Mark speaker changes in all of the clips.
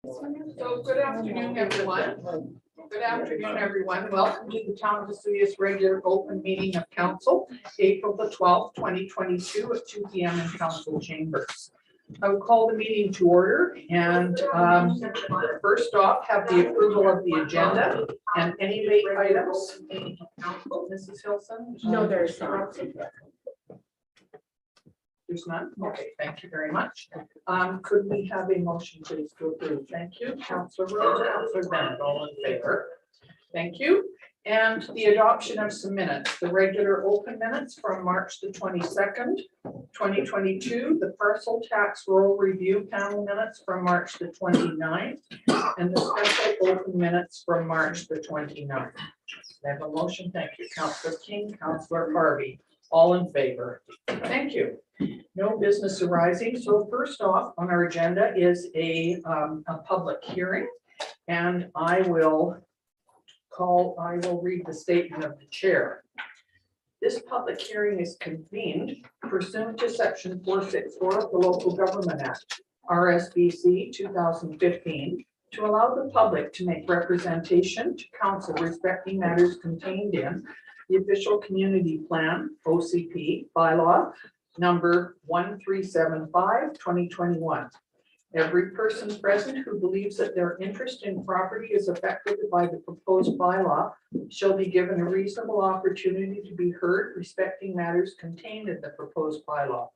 Speaker 1: So good afternoon, everyone. Good afternoon, everyone. Welcome to the Town of Vesuvius regular open meeting of council, April the 12th, 2022 at 2 p.m. in council chambers. I will call the meeting to order and first off, have the approval of the agenda and any late items. Mrs. Hilson?
Speaker 2: No, there's not.
Speaker 1: There's none? Okay, thank you very much. Could we have a motion please to approve? Thank you. Councillor Rose, Councillor Bennett, all in favor? Thank you. And the adoption of some minutes, the regular open minutes from March the 22nd, 2022, the parcel tax roll review panel minutes from March the 29th, and the special open minutes from March the 29th. I have a motion. Thank you. Councillor King, Councillor Harvey, all in favor? Thank you. No business arising. So first off on our agenda is a public hearing, and I will read the statement of the chair. This public hearing is convened pursuant to section 464 of the Local Government Act, RSBC 2015, to allow the public to make representation to council respecting matters contained in the official community plan, OCP, bylaw number 1375/2021. Every person present who believes that their interest in property is affected by the proposed bylaw shall be given a reasonable opportunity to be heard respecting matters contained in the proposed bylaw.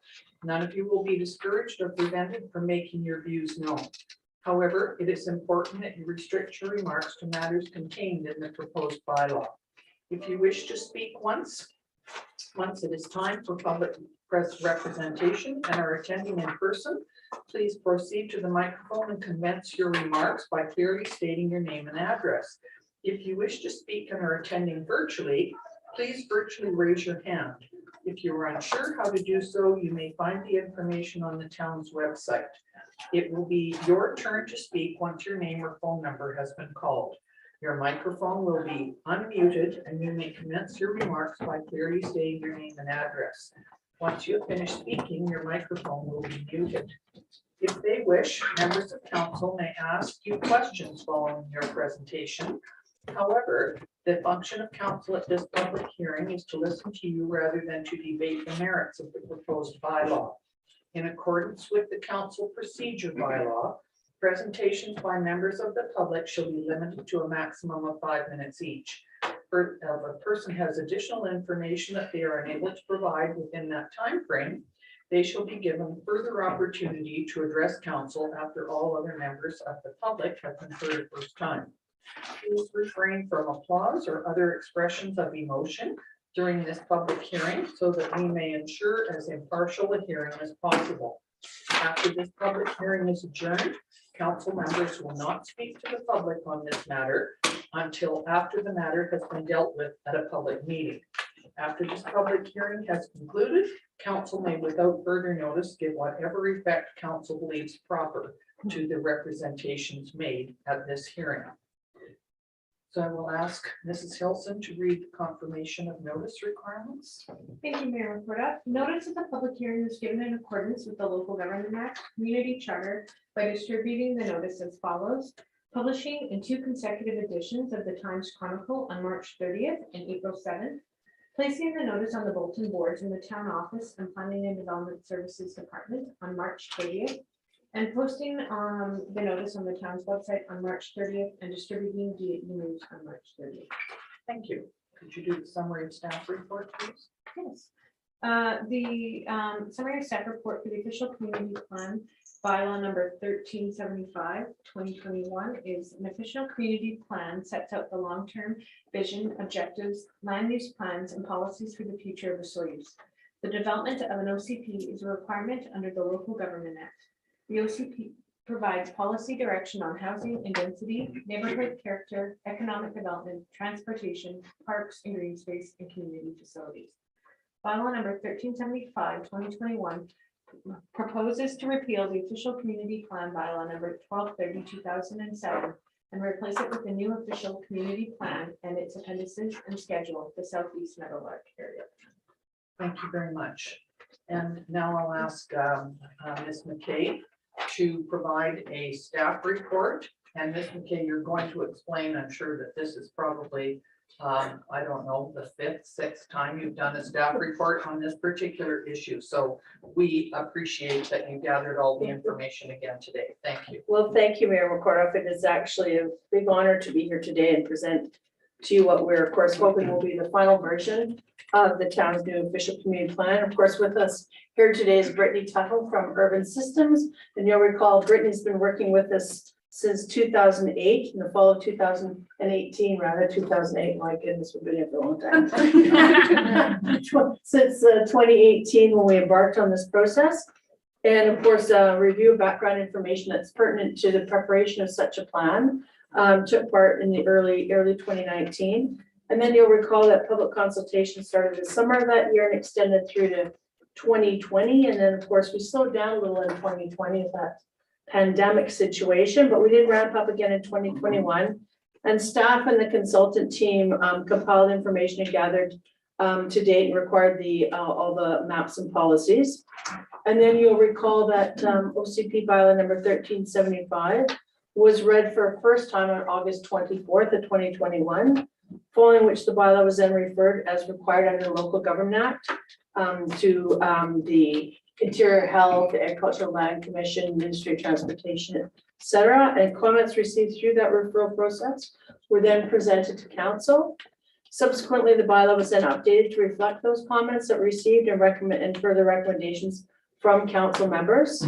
Speaker 1: None of you will be discouraged or prevented from making your views known. However, it is important that you restrict your remarks to matters contained in the proposed bylaw. If you wish to speak once it is time for public press representation and are attending in person, please proceed to the microphone and commence your remarks by clearly stating your name and address. If you wish to speak and are attending virtually, please virtually raise your hand. If you are unsure how to do so, you may find the information on the town's website. It will be your turn to speak once your name or phone number has been called. Your microphone will be unmuted and you may commence your remarks by clearly stating your name and address. Once you have finished speaking, your microphone will be muted. If they wish, members of council may ask you questions following your presentation. However, the function of council at this public hearing is to listen to you rather than to debate the merits of the proposed bylaw. In accordance with the council procedure bylaw, presentations by members of the public shall be limited to a maximum of 5 minutes each. If a person has additional information that they are unable to provide within that time frame, they shall be given further opportunity to address council after all other members of the public have been heard the first time. Please refrain from applause or other expressions of emotion during this public hearing so that we may ensure as impartial a hearing as possible. After this public hearing is adjourned, council members will not speak to the public on this matter until after the matter has been dealt with at a public meeting. After this public hearing has concluded, council may without further notice give whatever effect council believes proper to the representations made at this hearing. So I will ask Mrs. Hilson to read the confirmation of notice requirements.
Speaker 2: Thank you, Mayor McKortoff. Notice of the public hearing was given in accordance with the Local Government Act Community Charter by distributing the notice as follows. Publishing in 2 consecutive editions of the Times Chronicle on March 30th and April 7th. Placing the notice on the bulletin boards in the town office and Planning and Development Services Department on March 30th. And posting the notice on the town's website on March 30th and distributing via emails on March 30th.
Speaker 1: Thank you. Could you do the summary of staff report, please?
Speaker 2: Yes. The summary of staff report for the official community plan bylaw number 1375/2021 is an official community plan sets out the long-term vision, objectives, land use plans, and policies for the future of Vesuvius. The development of an OCP is a requirement under the Local Government Act. The OCP provides policy direction on housing and density, neighborhood character, economic development, transportation, parks and green space, and community facilities. Bylaw number 1375/2021 proposes to repeal the official community plan bylaw number 1230/2007 and replace it with a new official community plan and its appendices and schedule, the Southeast Meadowlark area.
Speaker 1: Thank you very much. And now I'll ask Ms. McKay to provide a staff report. And Ms. McKay, you're going to explain, I'm sure that this is probably, I don't know, the fifth, sixth time you've done a staff report on this particular issue. So we appreciate that you gathered all the information again today. Thank you.
Speaker 3: Well, thank you, Mayor McKortoff. It is actually a big honor to be here today and present to you what we're, of course, hoping will be the final version of the town's new official community plan. Of course, with us here today is Brittany Tuttle from Urban Systems. And you'll recall Brittany's been working with us since 2008, in the fall of 2018, rather 2008. My goodness, we've been here for a long time. Since 2018, when we embarked on this process. And of course, review of background information that's pertinent to the preparation of such a plan. Took part in the early 2019. And then you'll recall that public consultation started the summer of that year and extended through to 2020. And then of course, we slowed down a little in 2020 with that pandemic situation, but we did ramp up again in 2021. And staff and the consultant team compiled information and gathered to date and required all the maps and policies. And then you'll recall that OCP bylaw number 1375 was read for a first time on August 24th of 2021, following which the bylaw was then referred as required under the Local Government Act to the Interior Health, Agricultural Land Commission, Ministry of Transportation, etc. And comments received through that referral process were then presented to council. Subsequently, the bylaw was then updated to reflect those comments that were received and further recommendations from council members.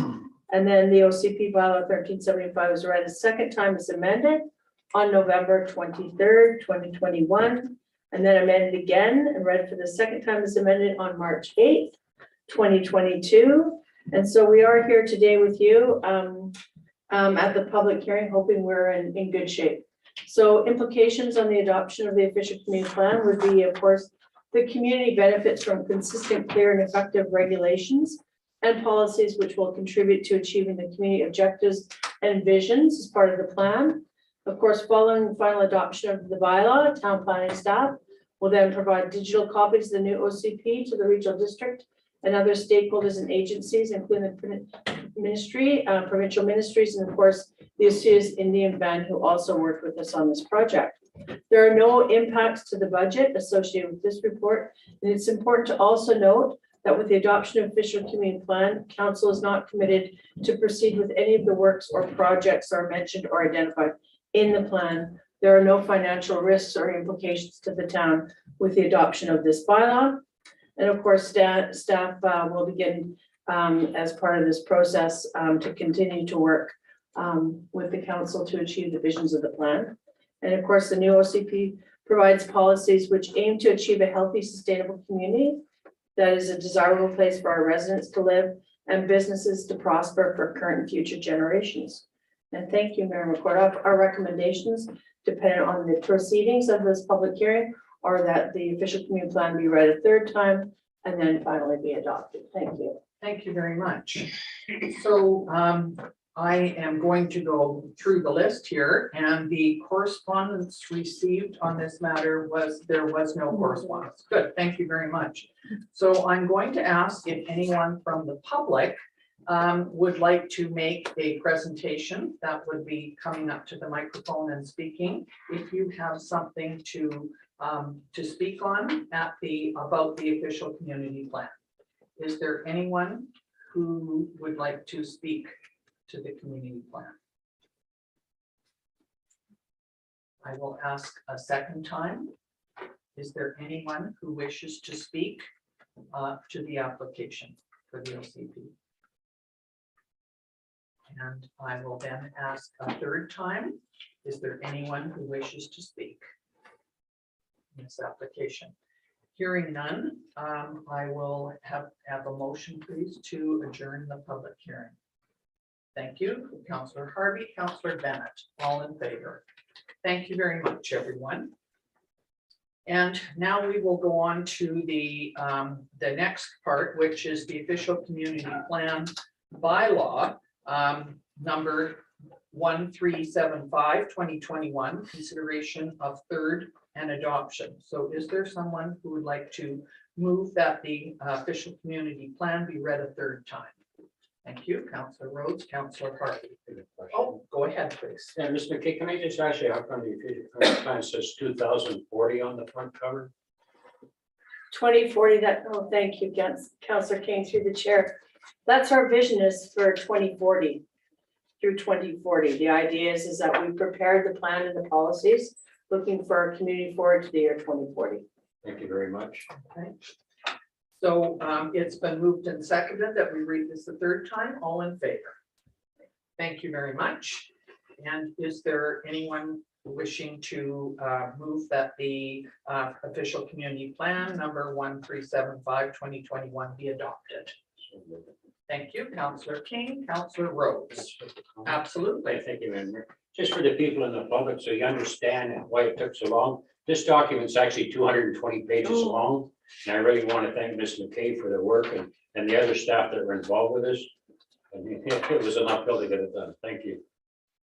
Speaker 3: And then the OCP bylaw 1375 was read a second time as amended on November 23rd, 2021, and then amended again and read for the second time as amended on March 8th, 2022. And so we are here today with you at the public hearing, hoping we're in good shape. So implications on the adoption of the official community plan would be, of course, the community benefits from consistent, clear, and effective regulations and policies which will contribute to achieving the community objectives and visions as part of the plan. Of course, following the final adoption of the bylaw, town planning staff will then provide digital copies of the new OCP to the regional district and other stakeholders and agencies, including the ministry, provincial ministries, and of course, the Osceolas Indian Band, who also worked with us on this project. There are no impacts to the budget associated with this report, and it's important to also note that with the adoption of official community plan, council is not committed to proceed with any of the works or projects are mentioned or identified in the plan. There are no financial risks or implications to the town with the adoption of this bylaw. And of course, staff will begin as part of this process to continue to work with the council to achieve the visions of the plan. And of course, the new OCP provides policies which aim to achieve a healthy, sustainable community that is a desirable place for our residents to live and businesses to prosper for current and future generations. And thank you, Mayor McKortoff. Our recommendations, depending on the proceedings of this public hearing, are that the official community plan be read a third time and then finally be adopted. Thank you.
Speaker 1: Thank you very much. So I am going to go through the list here, and the correspondence received on this matter there was no correspondence. Good, thank you very much. So I'm going to ask if anyone from the public would like to make a presentation. That would be coming up to the microphone and speaking. If you have something to speak on about the official community plan. Is there anyone who would like to speak to the community plan? I will ask a second time. Is there anyone who wishes to speak to the application for the OCP? And I will then ask a third time. Is there anyone who wishes to speak in this application? Hearing none, I will have a motion, please, to adjourn the public hearing. Thank you, Councillor Harvey, Councillor Bennett, all in favor. Thank you very much, everyone. And now we will go on to the next part, which is the official community plan bylaw number 1375 2021, consideration of third and adoption. So is there someone who would like to move that the official community plan be read a third time? Thank you, Councillor Rhodes, Councillor Harvey. Oh, go ahead, please.
Speaker 4: Yeah, Mr. McKay, can I just ask you, how come the official plan says 2040 on the front cover?
Speaker 3: 2040, that, oh, thank you, Councillor King, through the chair. That's our vision is for 2040 through 2040. The idea is that we prepared the plan and the policies, looking for our community forward to the year 2040.
Speaker 4: Thank you very much.
Speaker 1: Okay. So it's been moved and seconded that we read this the third time. All in favor? Thank you very much. And is there anyone wishing to move that the official community plan number 1375/2021 be adopted? Thank you, Councillor King, Councillor Rhodes. Absolutely.
Speaker 4: Thank you, Member. Just for the people in the public, so you understand why it took so long. This document's actually 220 pages long. And I really want to thank Ms. McKay for the work and the other staff that were involved with this. I mean, it was an uphill to get it done. Thank you.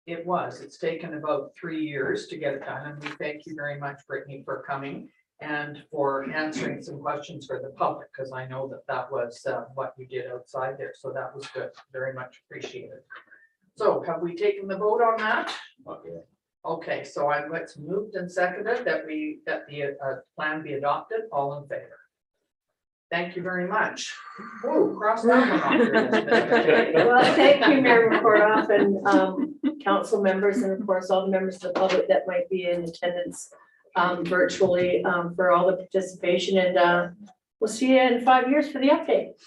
Speaker 1: It was. It's taken about 3 years to get it done, and we thank you very much, Brittany, for coming and for answering some questions for the public, because I know that that was what you did outside there, so that was good. Very much appreciated. So have we taken the vote on that?
Speaker 4: Okay.
Speaker 1: Okay, so it's moved and seconded that the plan be adopted. All in favor? Thank you very much. Whoa, cross that one off your list.
Speaker 3: Well, thank you, Mayor McKortoff, and council members, and of course, all the members of the public that might be in attendance virtually for all the participation, and we'll see you in 5 years for the update.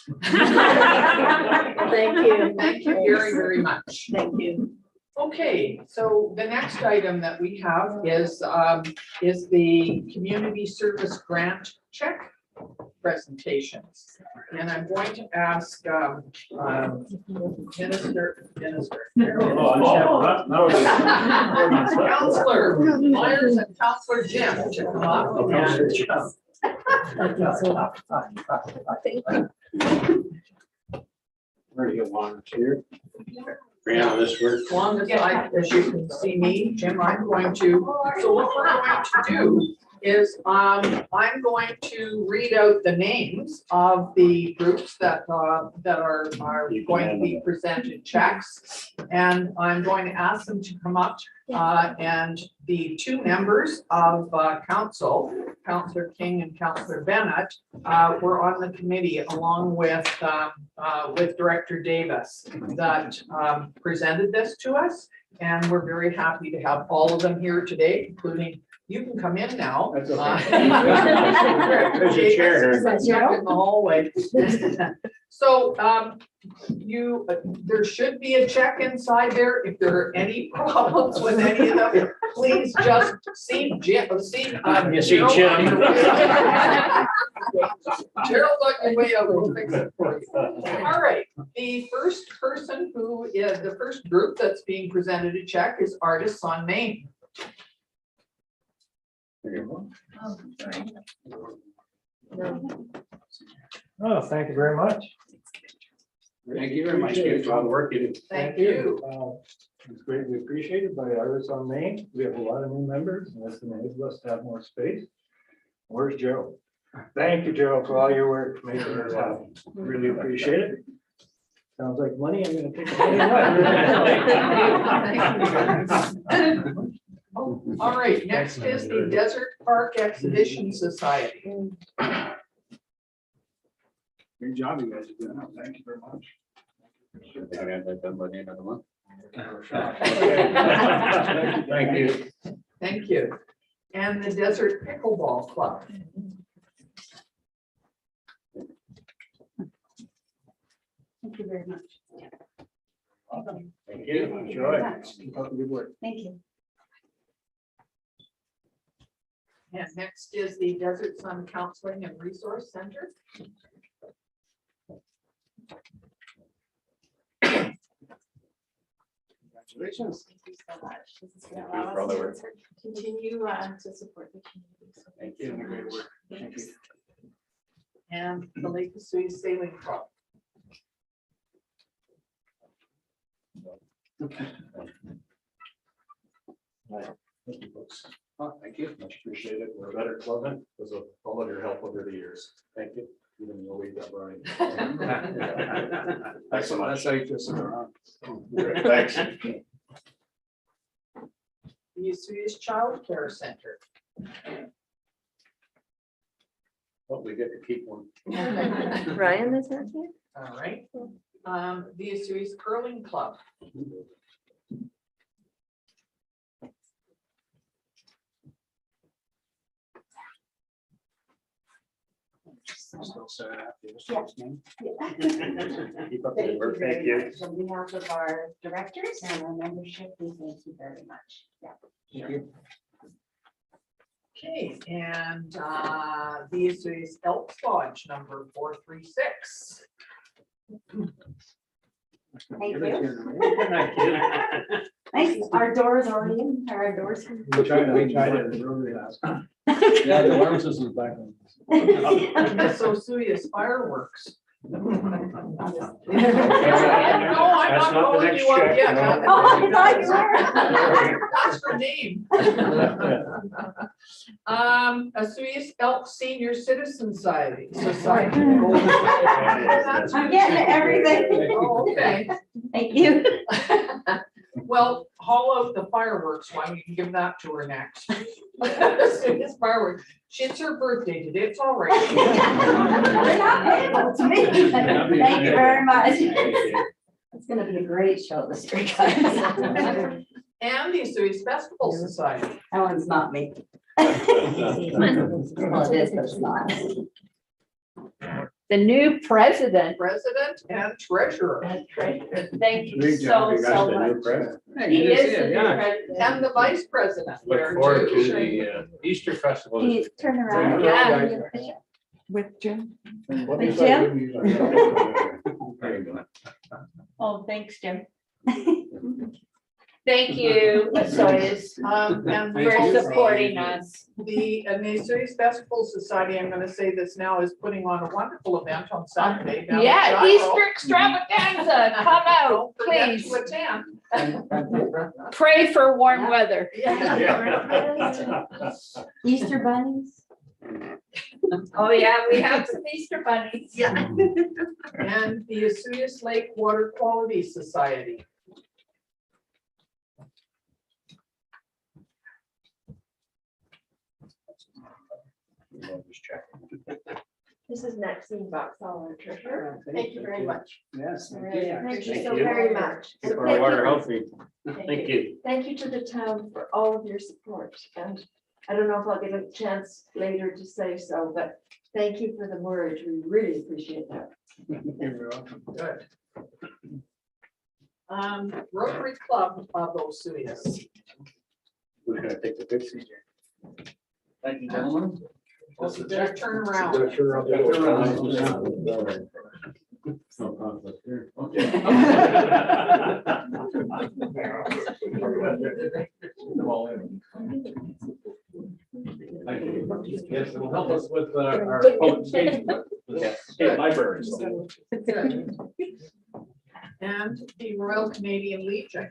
Speaker 3: Thank you.
Speaker 1: Thank you very, very much.
Speaker 3: Thank you.
Speaker 1: Okay, so the next item that we have is the community service grant check presentations. And I'm going to ask Minister. Councillor Myers and Councillor Jim to come up and
Speaker 4: Where do you want it here? Yeah, this works.
Speaker 1: as long as as you can see me, Jim, I'm going to, so what we're going to do is I'm going to read out the names of the groups that are going to be presented checks. And I'm going to ask them to come up and the two members of council, Councillor King and Councillor Bennett, were on the committee along with Director Davis that presented this to us. And we're very happy to have all of them here today, including, you can come in now.
Speaker 4: That's okay. There's a chair here.
Speaker 1: Stuck in the hallway. So there should be a check inside there. If there are any problems with any of them, please just see Jim.
Speaker 4: You see
Speaker 1: Gerald
Speaker 4: Jim.
Speaker 1: on your way. Gerald on your way over. We'll fix it for you. All right, the first person who is the first group that's being presented a check is Artists on Main.
Speaker 5: Oh, thank you very much.
Speaker 4: Thank you very much for your hard work.
Speaker 1: Thank you.
Speaker 5: It's greatly appreciated by Artists on Main. We have a lot of new members, and this enables us to have more space. Where's Gerald? Thank you, Gerald, for all your work making this happen. Really appreciate it. Sounds like money. I'm gonna take the money.
Speaker 1: Oh, all right, next is the Desert Park Exhibition Society.
Speaker 5: Great job, you guys are doing. Thank you very much.
Speaker 4: Thank you.
Speaker 1: Thank you. And the Desert Pickleball Club.
Speaker 2: Thank you very much.
Speaker 4: Thank you.
Speaker 5: Enjoy. Keep up the good work.
Speaker 2: Thank you.
Speaker 1: And next is the Desert Sun Counseling and Resource Center.
Speaker 5: Congratulations.
Speaker 2: Thank you so much. This is
Speaker 4: Thank
Speaker 2: going
Speaker 4: you
Speaker 2: to
Speaker 4: for all the
Speaker 2: allow
Speaker 4: work.
Speaker 2: us to continue to support the community. So
Speaker 4: Thank
Speaker 2: thanks
Speaker 4: you.
Speaker 2: so
Speaker 5: Great
Speaker 2: much.
Speaker 5: work. Thank
Speaker 2: Thanks.
Speaker 5: you.
Speaker 1: And the Lake Erie Sailing Club.
Speaker 5: Thank you, folks. Thank you. Much appreciated. We're a better club because of all of your help over the years.
Speaker 4: Thank you.
Speaker 5: Even though we got Brian.
Speaker 6: That's how you twist it around.
Speaker 5: Thanks.
Speaker 1: The Osoyoos Child Care Center.
Speaker 5: But we get to keep one.
Speaker 3: Ryan is not here?
Speaker 1: All right. The Osoyoos Curling Club.
Speaker 6: Still say it.
Speaker 7: Yeah.
Speaker 5: Keep up the good work. Thank you.
Speaker 7: On behalf of our directors and our membership, we thank you very much. Yeah.
Speaker 1: Okay, and the Osoyoos Elks Lodge number 436.
Speaker 7: Thank you. Nice. Our doors already in. Our doors.
Speaker 5: We tried it really last.
Speaker 6: Yeah, the alarm system's back on.
Speaker 1: Miss Osoyoos Fireworks. No, I'm
Speaker 5: That's
Speaker 1: not
Speaker 5: not the
Speaker 1: calling
Speaker 5: next
Speaker 1: you up
Speaker 5: check,
Speaker 1: yet.
Speaker 5: no.
Speaker 7: Oh, I thought you were.
Speaker 1: That's her name. Osoyoos Elk Senior Citizen Society.
Speaker 7: I'm getting everything.
Speaker 1: Oh, okay.
Speaker 7: Thank you.
Speaker 1: Well, haul out the fireworks one, you can give that to her next. It's fireworks. It's her birthday today, it's all right.
Speaker 7: They're not payable to me. Thank you very much. It's gonna be a great show this year, guys.
Speaker 1: And the Osoyoos Festival Society.
Speaker 7: That one's not me. Well, it is, but it's not.
Speaker 3: The new president.
Speaker 1: President and treasurer.
Speaker 3: Thank you
Speaker 5: Great
Speaker 3: so,
Speaker 5: job, you guys,
Speaker 3: so
Speaker 5: the new
Speaker 3: much.
Speaker 5: president.
Speaker 3: He is the new president.
Speaker 1: And the vice president. there,
Speaker 4: Look forward
Speaker 1: too.
Speaker 4: to the Easter festival.
Speaker 7: Can you turn around?
Speaker 3: Yeah.
Speaker 7: With Jim.
Speaker 5: What
Speaker 7: With
Speaker 5: is that?
Speaker 3: Oh, thanks, Jim. Thank you, Osoyoos,
Speaker 1: And
Speaker 3: for supporting us.
Speaker 1: The Osoyoos Festival Society, I'm gonna say this now, is putting on a wonderful event on Saturday. down at
Speaker 3: Yeah,
Speaker 1: Gyro.
Speaker 3: Easter extravaganza, come out,
Speaker 1: Don't forget
Speaker 3: please.
Speaker 1: to attend.
Speaker 3: Pray for warm weather.
Speaker 7: Easter bunnies.
Speaker 3: Oh, yeah, we have some Easter bunnies.
Speaker 1: Yeah. And the Osoyoos Lake Water Quality Society.
Speaker 3: This is Maxine Boxall, our treasurer. Thank you very much.
Speaker 6: Yes.
Speaker 7: Thank you so
Speaker 4: you.
Speaker 7: very much.
Speaker 4: Keep our water healthy. Thank you.
Speaker 3: Thank you to the town for all of your support. And I don't know if I'll get a chance later to say so, but thank you for the word. We really appreciate that.
Speaker 5: You're welcome.
Speaker 1: Good. Rotary Club of Osoyoos.
Speaker 5: Who's gonna take the picture?
Speaker 6: Thank you, gentlemen.
Speaker 1: Well, you better turn around.
Speaker 6: Yes, it will help us with our public safety. State library.
Speaker 1: Good. And the Royal Canadian Legion.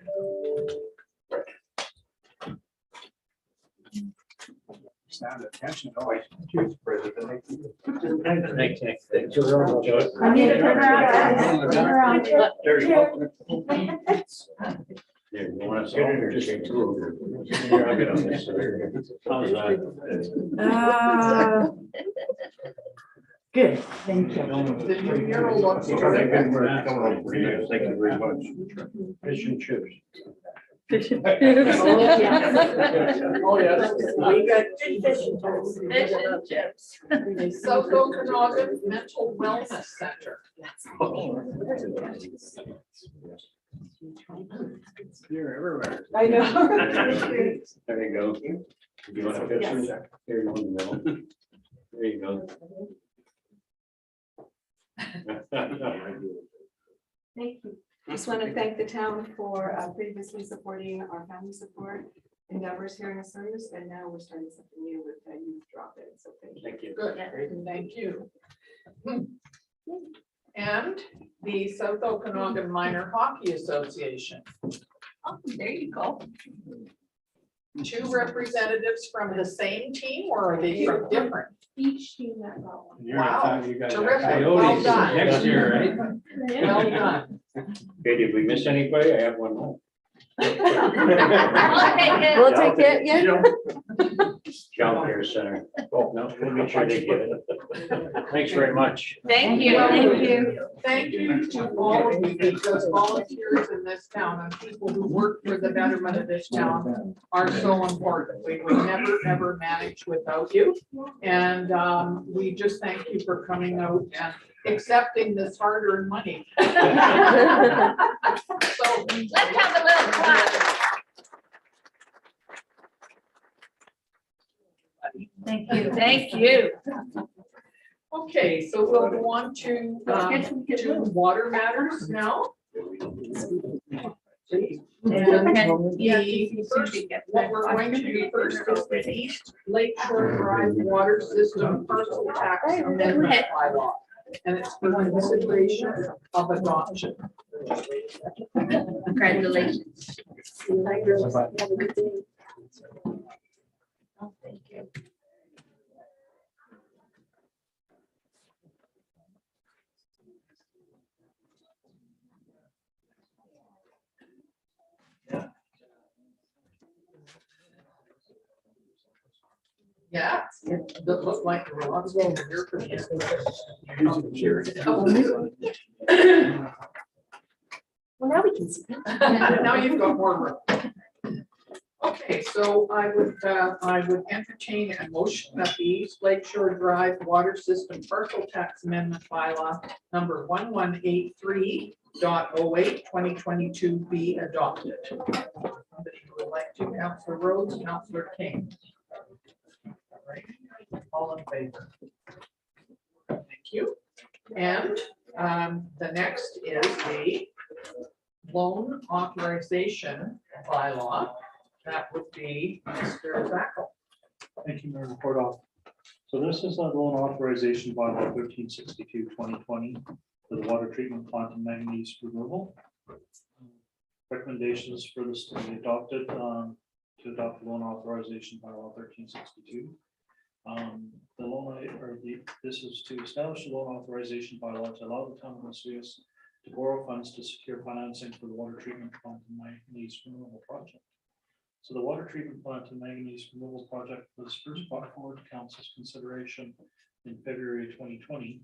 Speaker 6: Stand attention.
Speaker 5: Cheers, President.
Speaker 4: Thank you.
Speaker 7: I need to turn around. Turn around.
Speaker 5: There you go.
Speaker 4: Yeah, you want us all here, just two of them. Here, I'll get on this. How's that?
Speaker 7: Good, thank you.
Speaker 1: The new mural looks
Speaker 5: Thank
Speaker 1: terrific.
Speaker 5: you very much. Fish and chips.
Speaker 1: Oh, yes.
Speaker 3: We got good fish and chips.
Speaker 1: South Okanagan Mental Wellness Center.
Speaker 6: You're everywhere.
Speaker 3: I know.
Speaker 4: There you go. You want a picture? Here, you want the middle. There you go.
Speaker 8: Thank you. Just want to thank the town for previously supporting our family support endeavors here in Osoyoos, and now we're starting something new with youth drop-in, so thank you.
Speaker 4: Thank you.
Speaker 1: Good, thank you. And the South Okanagan Minor Hockey Association.
Speaker 3: Oh, there you go.
Speaker 1: two representatives from the same team, or are they from different?
Speaker 2: Each team that got one.
Speaker 6: You're
Speaker 1: Wow.
Speaker 6: gonna find you guys got
Speaker 1: Terrific.
Speaker 6: coyotes
Speaker 1: Well done.
Speaker 6: next year, right?
Speaker 1: Well done.
Speaker 4: Okay, did we miss anybody? I have one more.
Speaker 7: We'll take it, yeah.
Speaker 4: Child Care Center. Oh, no, we'll make sure they get it. Thanks very much.
Speaker 7: Thank you. Thank you.
Speaker 1: Thank you to all of you, because volunteers in this town and people who work for the betterment of this town are so important. We never, ever manage without you. And we just thank you for coming out and accepting this hard-earned money. So
Speaker 7: Let's have a little clap. Thank you, thank you.
Speaker 1: okay, so we'll go on to water matters now. And the first, what we're going to do first is the East Lake Shore Drive Water System Parcel Tax Amendment Bylaw. And it's for consideration of adoption.
Speaker 7: Congratulations. Have a good day. Oh, thank you.
Speaker 1: Yeah, it looks like there were lots of here for you.
Speaker 7: Well, now we can see.
Speaker 1: Now you've got more room. Okay, so I would entertain a motion that the East Lake Shore Drive Water System Parcel Tax Amendment Bylaw number 1183.08 2022 be adopted. Somebody who would like to, Councillor Rhodes, Councillor King. All in favor? Thank you. And the next is the loan authorization bylaw. That would be Mr. Zackel.
Speaker 5: Thank you, Mayor McKortoff. So this is a loan authorization bylaw 1362/2020 for the water treatment plant and manganese removal. Recommendations for this to be adopted, to adopt loan authorization bylaw 1362. The loan this is to establish a loan authorization bylaw to allow the town of Vesuvius to borrow funds to secure financing for the water treatment plant and manganese removal project. So the water treatment plant and manganese removal project was first brought forward to council's consideration in February 2020.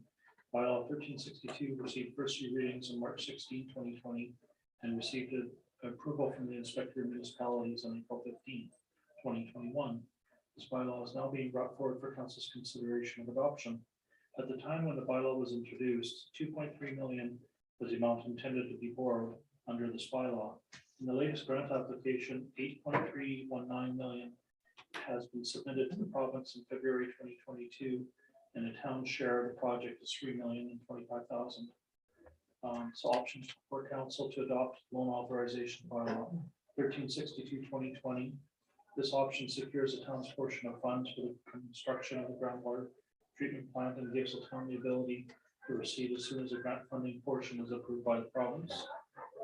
Speaker 5: Bylaw 1362 received first readings on March 16, 2020, and received approval from the inspector of municipalities on April 15, 2021. This bylaw is now being brought forward for council's consideration of adoption. At the time when the bylaw was introduced, 2.3 million was the amount intended to be borrowed under this bylaw. In the latest grant application, 8.319 million has been submitted to the province in February 2022, and the town share of the project is 3,025,000. So options for council to adopt loan authorization bylaw 1362/2020. This option secures the town's portion of funds for the construction of the groundwater treatment plant and gives the town the ability to receive as soon as the grant funding portion is approved by the province.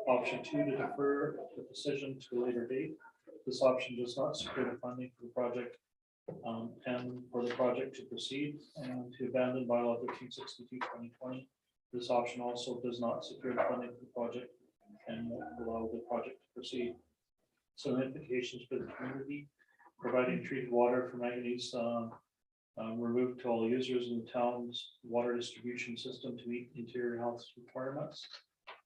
Speaker 5: Option 2, to defer the decision to a later date. This option does not secure the funding for the project and for the project to proceed, and to abandon bylaw 1362/2020. This option also does not secure the funding for the project and won't allow the project to proceed. Some implications for the community: providing treated water for manganese removed to all users in the town's water distribution system to meet interior health requirements.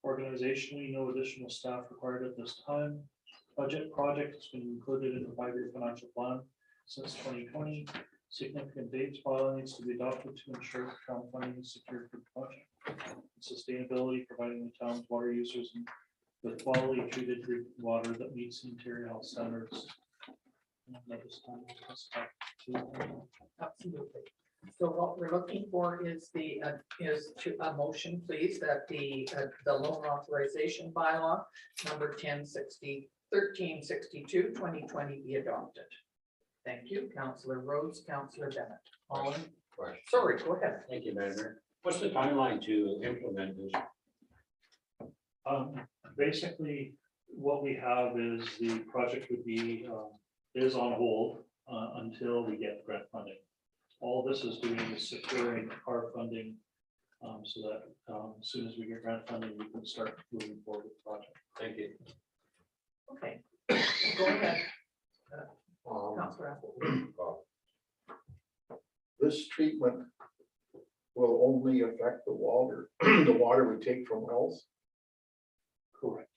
Speaker 5: Organizationally, no additional staff required at this time. Budget project has been included in the 5-year financial plan since 2020. Significant dates bylaw needs to be adopted to ensure that town funding is secured for the project. Sustainability, providing the town's water users with quality treated drinking water that meets interior health standards.
Speaker 1: Absolutely. So what we're looking for is a motion, please, that the loan authorization bylaw number 1362/2020 be adopted. Thank you, Councillor Rhodes, Councillor Bennett. All in, sorry, go ahead.
Speaker 4: Thank you, Mayor. What's the timeline to implement this?
Speaker 5: Basically, what we have is the project would be is on hold until we get grant funding. All this is doing is securing our funding so that as soon as we get grant funding, we can start moving forward with the project.
Speaker 4: Thank you.
Speaker 1: Okay, go ahead. Councillor Apple.
Speaker 9: This treatment will only affect the water, the water we take from wells.
Speaker 5: Correct.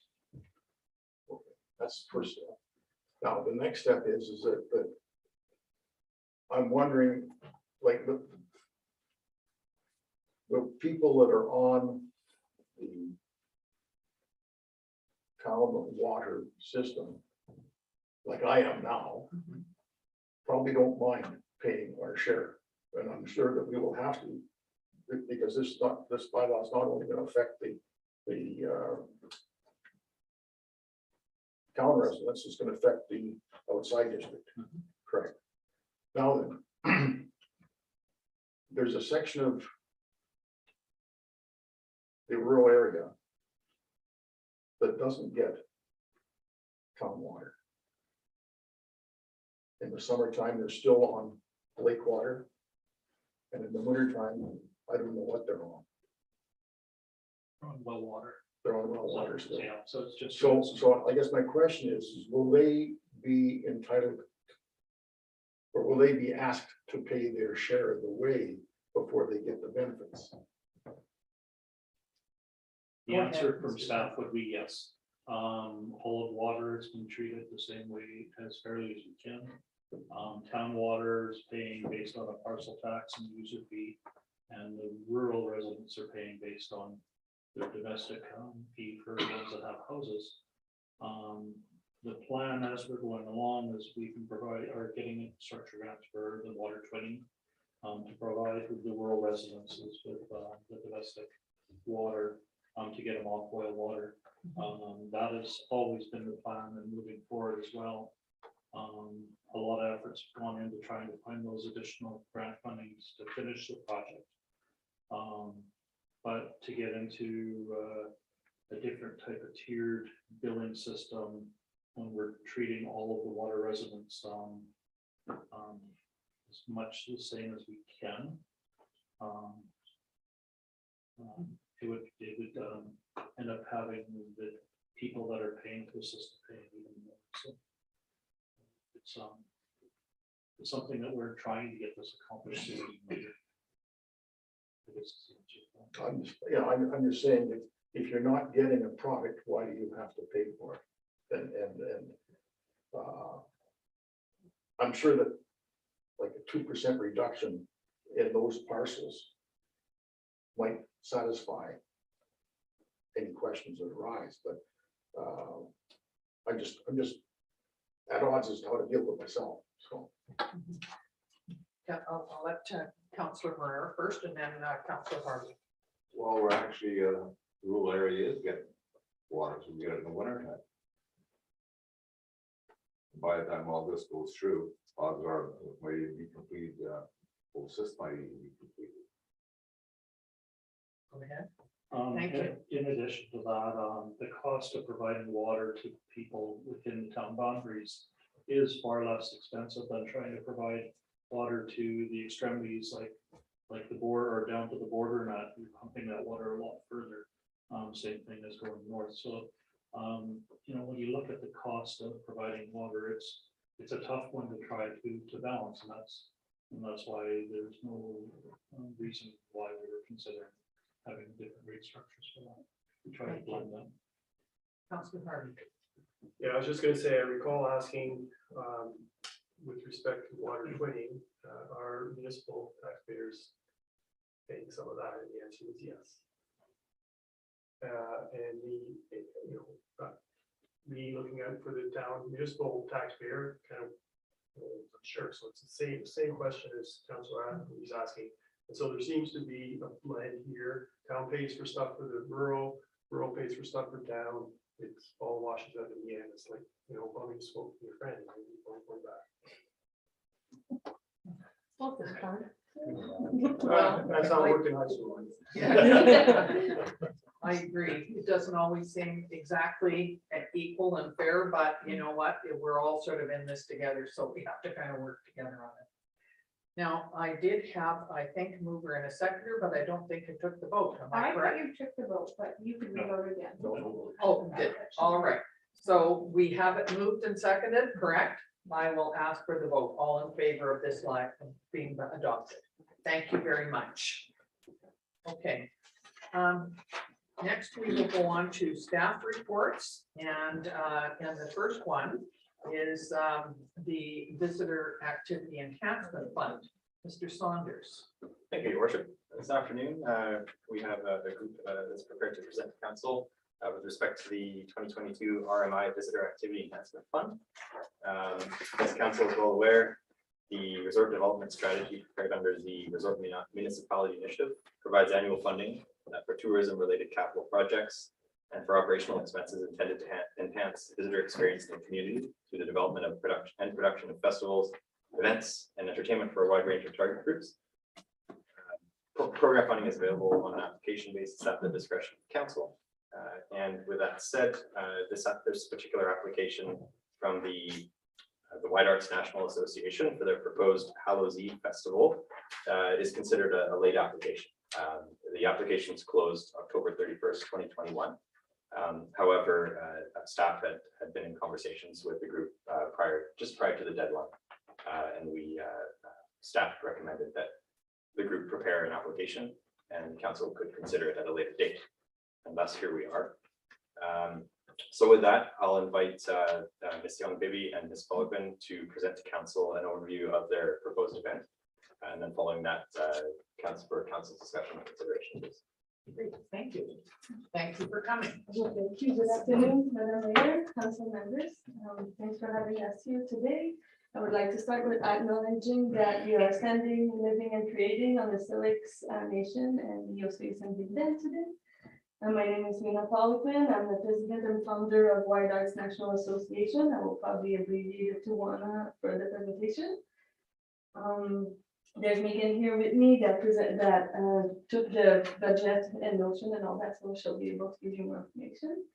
Speaker 9: That's the first step. Now, the next step is that I'm wondering, like, the people that are on the town water system, like I am now, probably don't mind paying our share. And I'm sure that we will have to, because this bylaw is not only going to affect the town residents, it's going to affect the outside district. Correct. Now then, there's a section of the rural area that doesn't get town water. In the summertime, they're still on lake water. And in the wintertime, I don't know what they're on.
Speaker 5: On well water.
Speaker 9: They're on well water still.
Speaker 5: Yeah, so it's just.
Speaker 9: So I guess my question is, will they be entitled? Or will they be asked to pay their share of the way before they get the benefits?
Speaker 5: The answer from staff would be yes. All of water has been treated the same way as fairly as we can. Town water is paying based on a parcel tax and user fee, and the rural residents are paying based on their domestic fee for those that have houses. The plan as we're going along is we can provide, are getting infrastructure grants for the water twinning to provide with the rural residences with the domestic water to get them off boil water. That has always been the plan and moving forward as well. A lot of efforts have gone into trying to find those additional grant fundings to finish the project. But to get into a different type of tiered billing system when we're treating all of the water residents as much the same as we can. It would end up having the people that are paying for the system paying even more. So it's something that we're trying to get this accomplished sooner than later.
Speaker 9: I'm just saying that if you're not getting a product, why do you have to pay for it? And I'm sure that like a 2% reduction in those parcels might satisfy any questions that arise, but I'm just at odds as to how to deal with myself. So
Speaker 1: Yeah, I'll let Councillor Herrera first and then Councillor Harvey.
Speaker 10: Well, we're actually, the rural area is getting water, so we get it in the winter time. By the time all this goes through, odds are it might even be completed, whole system might even be completed.
Speaker 1: Go ahead. Thank
Speaker 5: In addition to that, the cost of providing water to people within the town boundaries is far less expensive than trying to provide water to the extremities like the border or down to the border, not pumping that water a lot further. Same thing as going north. So, when you look at the cost of providing water, it's a tough one to try to balance, and that's why there's no reason why we were considering having different rate structures for that. We try to blend them.
Speaker 1: Councillor Harvey.
Speaker 6: Yeah, I was just gonna say, I recall asking, with respect to water twinning, are municipal taxpayers paying some of that, and the answer was yes. And me looking out for the town municipal taxpayer, kind of, sure, so it's the same question as Councillor Adam was asking. And so there seems to be a blend here. Town pays for stuff for the rural pays for stuff for town. It's all washes out in the end. It's like, bumming smoke from your friend, going back. That's how it worked in high school.
Speaker 1: I agree. It doesn't always seem exactly equal and fair, but you know what? We're all sort of in this together, so we have to kind of work together on it. Now, I did have, I think, a mover and a seconder, but I don't think it took the vote. Am I
Speaker 2: I thought
Speaker 1: correct?
Speaker 2: you took the vote, but you could vote again.
Speaker 1: Oh, did, all right. So we have it moved and seconded, correct? I will ask for the vote. All in favor of this line being adopted. Thank you very much. Okay. Next, we will go on to staff reports, and the first one is the Visitor Activity Enhancement Fund. Mr. Saunders.
Speaker 11: Thank you, Your Worship. This afternoon, we have a group that's prepared to present to Council with respect to the 2022 RMI Visitor Activity Enhancement Fund. As Council is well aware, the Resort Development Strategy prepared under the Resort Municipality Initiative provides annual funding for tourism-related capital projects and for operational expenses intended to enhance visitor experience in the community through the development of production of festivals, events, and entertainment for a wide range of target groups. Program funding is available on an application basis at the discretion of council. And with that said, this particular application from the White Arts National Association for their proposed Hallows Eve Festival is considered a late application. The application is closed October 31st, 2021. However, staff had been in conversations with the group just prior to the deadline. And staff recommended that the group prepare an application and council could consider it at a later date. And thus here we are. So with that, I'll invite Ms. Young-Bibby and Ms. Baldwin to present to council an overview of their proposed event. And then following that, council discussion and consideration.
Speaker 1: Great, thank you. Thank you for coming.
Speaker 12: Thank you. Good afternoon, Madam Mayor, council members. Thanks for having us here today. I would like to start with acknowledging that we are standing, living, and creating on the Silix Nation and the Osage and Big Bend today. My name is Mina Paulquin. I'm the president and founder of White Arts National Association. I will probably abbreviate it to WANA for the presentation. There's Megan here with me that took the budget and notion and all that, so she'll be able to give you more information.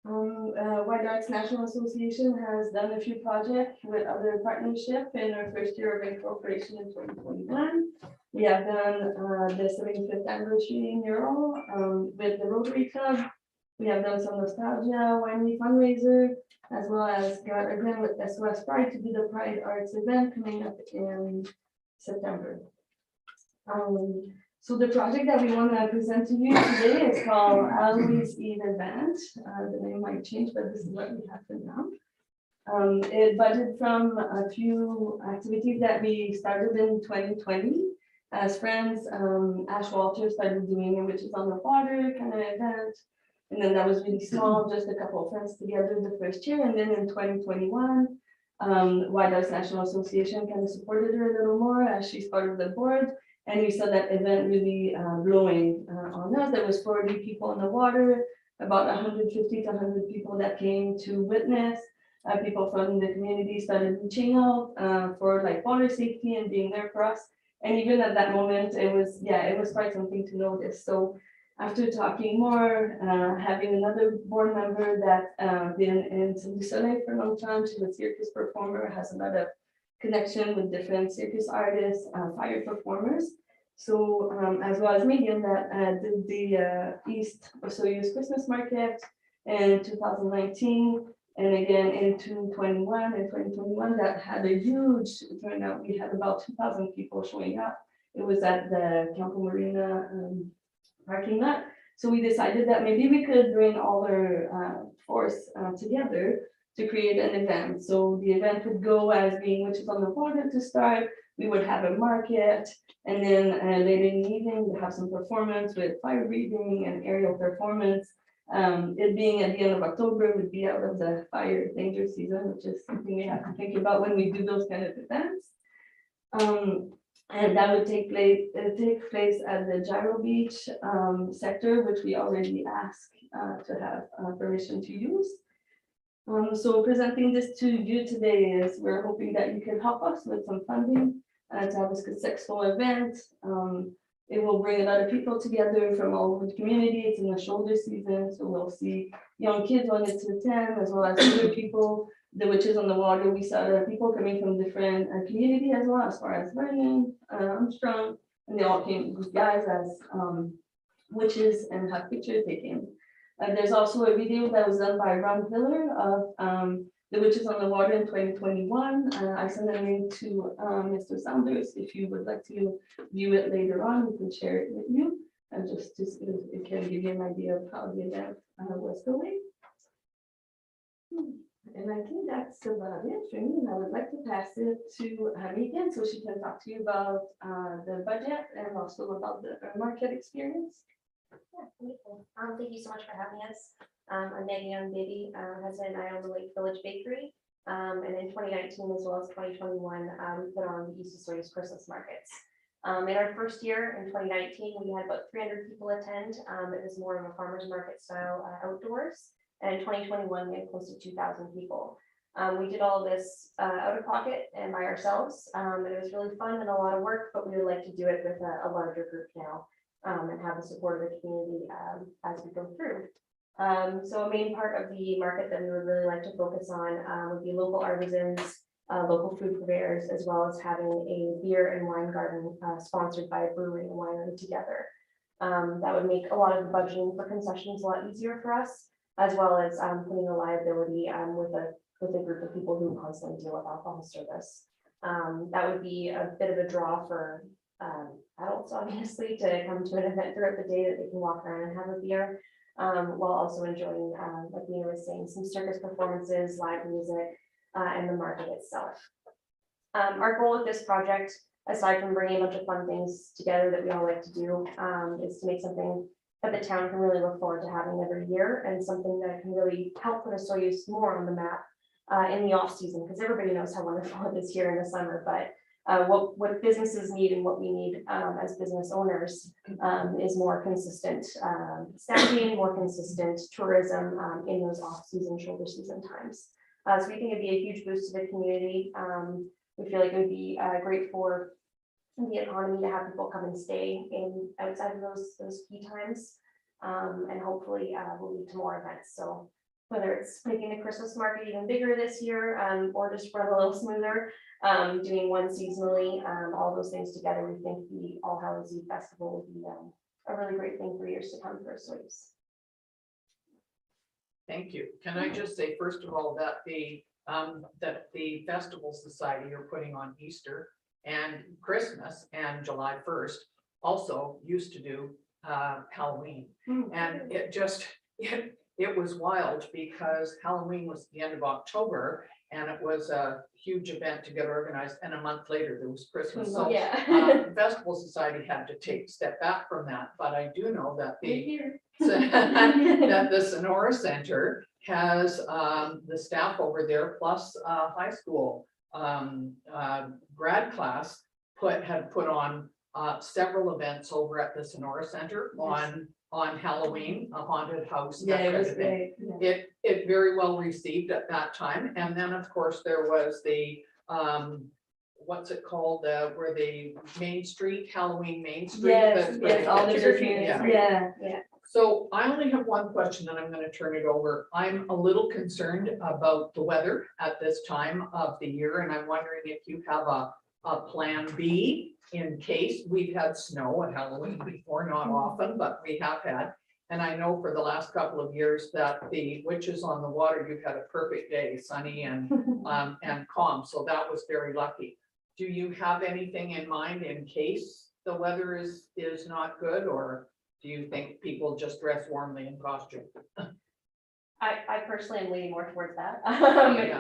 Speaker 12: White Arts National Association has done a few projects with other partnership in our first year of incorporation in 2021. We have done the 75th anniversary mural with the Rotary Club. We have done some nostalgia winery fundraiser, as well as got again with SOS Pride to do the Pride Arts event coming up in September. So the project that we want to present to you today is called Hallows Eve Event. The name might change, but this is what we have for now. It budgeted from a few activities that we started in 2020 as friends. Ash Walter started doing it, which is on the water kind of event. And then that was really small, just a couple of friends together the first year. And then in 2021, White Arts National Association kind of supported her a little more as she's part of the board. And we saw that event really blowing on us. There was 40 people on the water, about 150 to 100 people that came to witness. People from the community started reaching out for like water safety and being there for us. And even at that moment, it was quite something to notice. So after talking more, having another board member that been in Cirque du Soleil for a long time, she's a circus performer, has a lot of connection with different circus artists, fire performers. So as well as Megan that did the East Osoyoos Christmas Market in 2019, and again in 2021 that had a huge turnout. We had about 2,000 people showing up. It was at the Campo Marina parking lot. So we decided that maybe we could bring all our force together to create an event. So the event would go as being Witches on the Border to start. We would have a market, and then later in the evening, we'd have some performance with fire breathing and aerial performance. It being at the end of October would be out of the fire danger season, which is something we have to think about when we do those kind of events. And that would take place at the Gyro Beach sector, which we already asked to have permission to use. So presenting this to you today is we're hoping that you can help us with some funding to have a successful event. it will bring a lot of people together from all over the community. It's in the shoulder season, so we'll see young kids wanting to attend as well as other people. The Witches on the Water, we saw other people coming from different community as well, as far as Vernon, Armstrong, and they all came with guys as witches and have pictures taken. There's also a video that was done by Ron Hiller of The Witches on the Water in 2021. I sent a link to Mr. Saunders. If you would like to view it later on, we can share it with you. And just it can give you an idea of how the event was going. And I think that's about it for me. And I would like to pass it to Megan so she can talk to you about the budget and also about the market experience.
Speaker 13: Yeah, wonderful. Thank you so much for having us. I'm Megan Baby, husband and I own the Lake Village Bakery. And in 2019 as well as 2021, we put on the East Soyuz Christmas markets. In our first year in 2019, we had about 300 people attend. It was more of a farmer's market style outdoors. And in 2021, we had close to 2,000 people. We did all this out of pocket and by ourselves. And it was really fun and a lot of work, but we would like to do it with a larger group now and have the support of the community as we go through. So a main part of the market that we would really like to focus on would be local artisans, local food purveyors, as well as having a beer and wine garden sponsored by a brewery and winery together. That would make a lot of the budgeting for concessions a lot easier for us, as well as putting a liability with a group of people who constantly deal with alcohol service. That would be a bit of a draw for adults, obviously, to come to an event throughout the day that they can walk around and have a beer, while also enjoying, like Nina was saying, some circus performances, live music, and the market itself. Our goal with this project, aside from bringing a bunch of fun things together that we all like to do, is to make something that the town can really look forward to having every year, and something that can really help put Soyuz more on the map in the off season, because everybody knows how wonderful it is here in the summer. But what businesses need and what we need as business owners is more consistent staffing, more consistent tourism in those off season, shoulder season times. So we think it'd be a huge boost to the community. We feel like it would be great for the economy to have people come and stay in outside of those key times, and hopefully will lead to more events. So whether it's making the Christmas market even bigger this year, or just run a little smoother, doing one seasonally, all those things together, we think the All Hallows Eve Festival would be a really great thing for years to come for Soyuz.
Speaker 1: Thank you. Can I just say, first of all, that the Festival Society are putting on Easter and Christmas and July 1st also used to do Halloween. And it was wild because Halloween was the end of October and it was a huge event to get organized, and a month later there was Christmas. So the Festival Society had to step back from that, but I do know that that the Sonora Center has the staff over there plus high school grad class had put on several events over at the Sonora Center on Halloween, a haunted house.
Speaker 12: Yeah, it was great.
Speaker 1: It very well received at that time. And then of course there was the what's it called, where the Main Street, Halloween Main Street.
Speaker 12: Yes, all the different, yeah.
Speaker 1: So I only have one question and I'm going to turn it over. I'm a little concerned about the weather at this time of the year, and I'm wondering if you have a plan B in case. We've had snow at Halloween before, not often, but we have had. And I know for the last couple of years that the Witches on the Water, you've had a perfect day, sunny and calm. So that was very lucky. Do you have anything in mind in case the weather is not good, or do you think people just dress warmly in costume?
Speaker 13: I personally am leaning more towards that.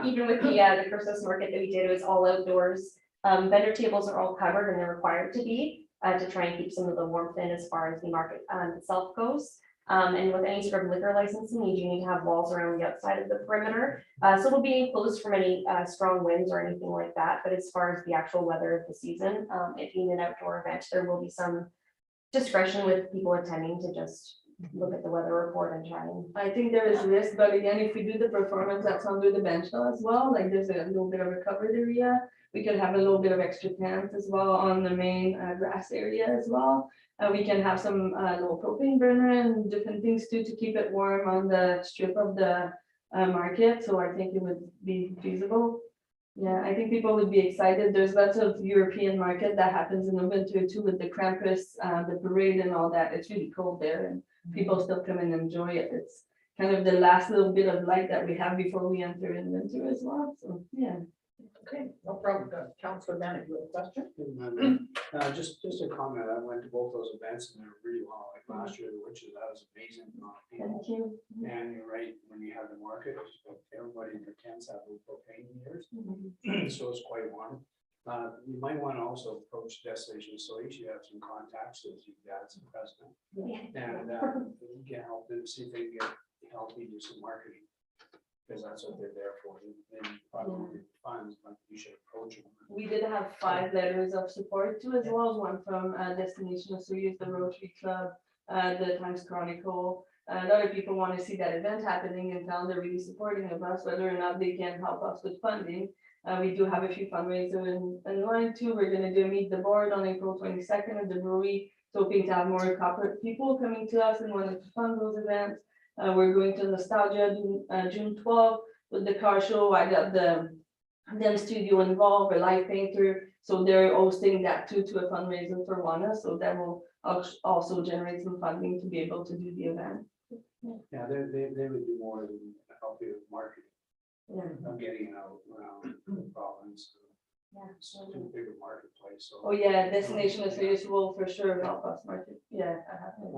Speaker 13: Even with the Christmas market that we did, it was all outdoors. Vendor tables are all covered and they're required to be to try and keep some of the warmth in as far as the market itself goes. And with any sort of liquor licensing, you do need to have walls around the outside of the perimeter. So it'll be enclosed from any strong winds or anything like that. But as far as the actual weather of the season, it being an outdoor event, there will be some discretion with people attending to just look at the weather report and try and.
Speaker 12: I think there is risk, but again, if we do the performance that's under the bench as well, like there's a little bit of a covered area, We could have a little bit of extra plants as well on the main grass area as well. We can have some little propane burner and different things too to keep it warm on the strip of the market. So I think it would be feasible. Yeah, I think people would be excited. There's lots of European market that happens in the winter too with the Krampus, the parade and all that. It's really cold there and people still come and enjoy it. It's kind of the last little bit of light that we have before we enter in winter as well. So, yeah.
Speaker 1: Okay, no problem. Councillor Bennett, you have a question?
Speaker 14: Just a comment. I went to both those events and they're really well, like last year, which is, that was amazing.
Speaker 12: Thank you.
Speaker 14: And you're right, when you have the market, everybody in their tents have little propane heaters, so it's quite warm. You might want to also approach Destination Solis. You have some contacts as your dad's the president. And you can help them see if they can help you do some marketing. Because that's what they're there for. And probably funds, but you should approach them.
Speaker 12: We did have 5 letters of support too, as well as one from Destination Solis, the Rotary Club, the Times Chronicle. A lot of people want to see that event happening in town. They're really supporting of us, whether or not they can help us with funding. We do have a few fundraisers in line too. We're going to do meet the board on April 22nd at the brewery. So hoping to have more corporate people coming to us and wanting to fund those events. We're going to Nostalgia June 12th with the car show. I got the them studio involved, a light painter. So they're hosting that too to a fundraiser for WANA. So that will also generate some funding to be able to do the event.
Speaker 14: Yeah, they would do more than help you with marketing.
Speaker 12: Yeah.
Speaker 14: I'm getting it out around the province.
Speaker 12: Yeah.
Speaker 14: It's too big a marketplace, so.
Speaker 12: Oh yeah, Destination Solis will for sure help us market. Yeah.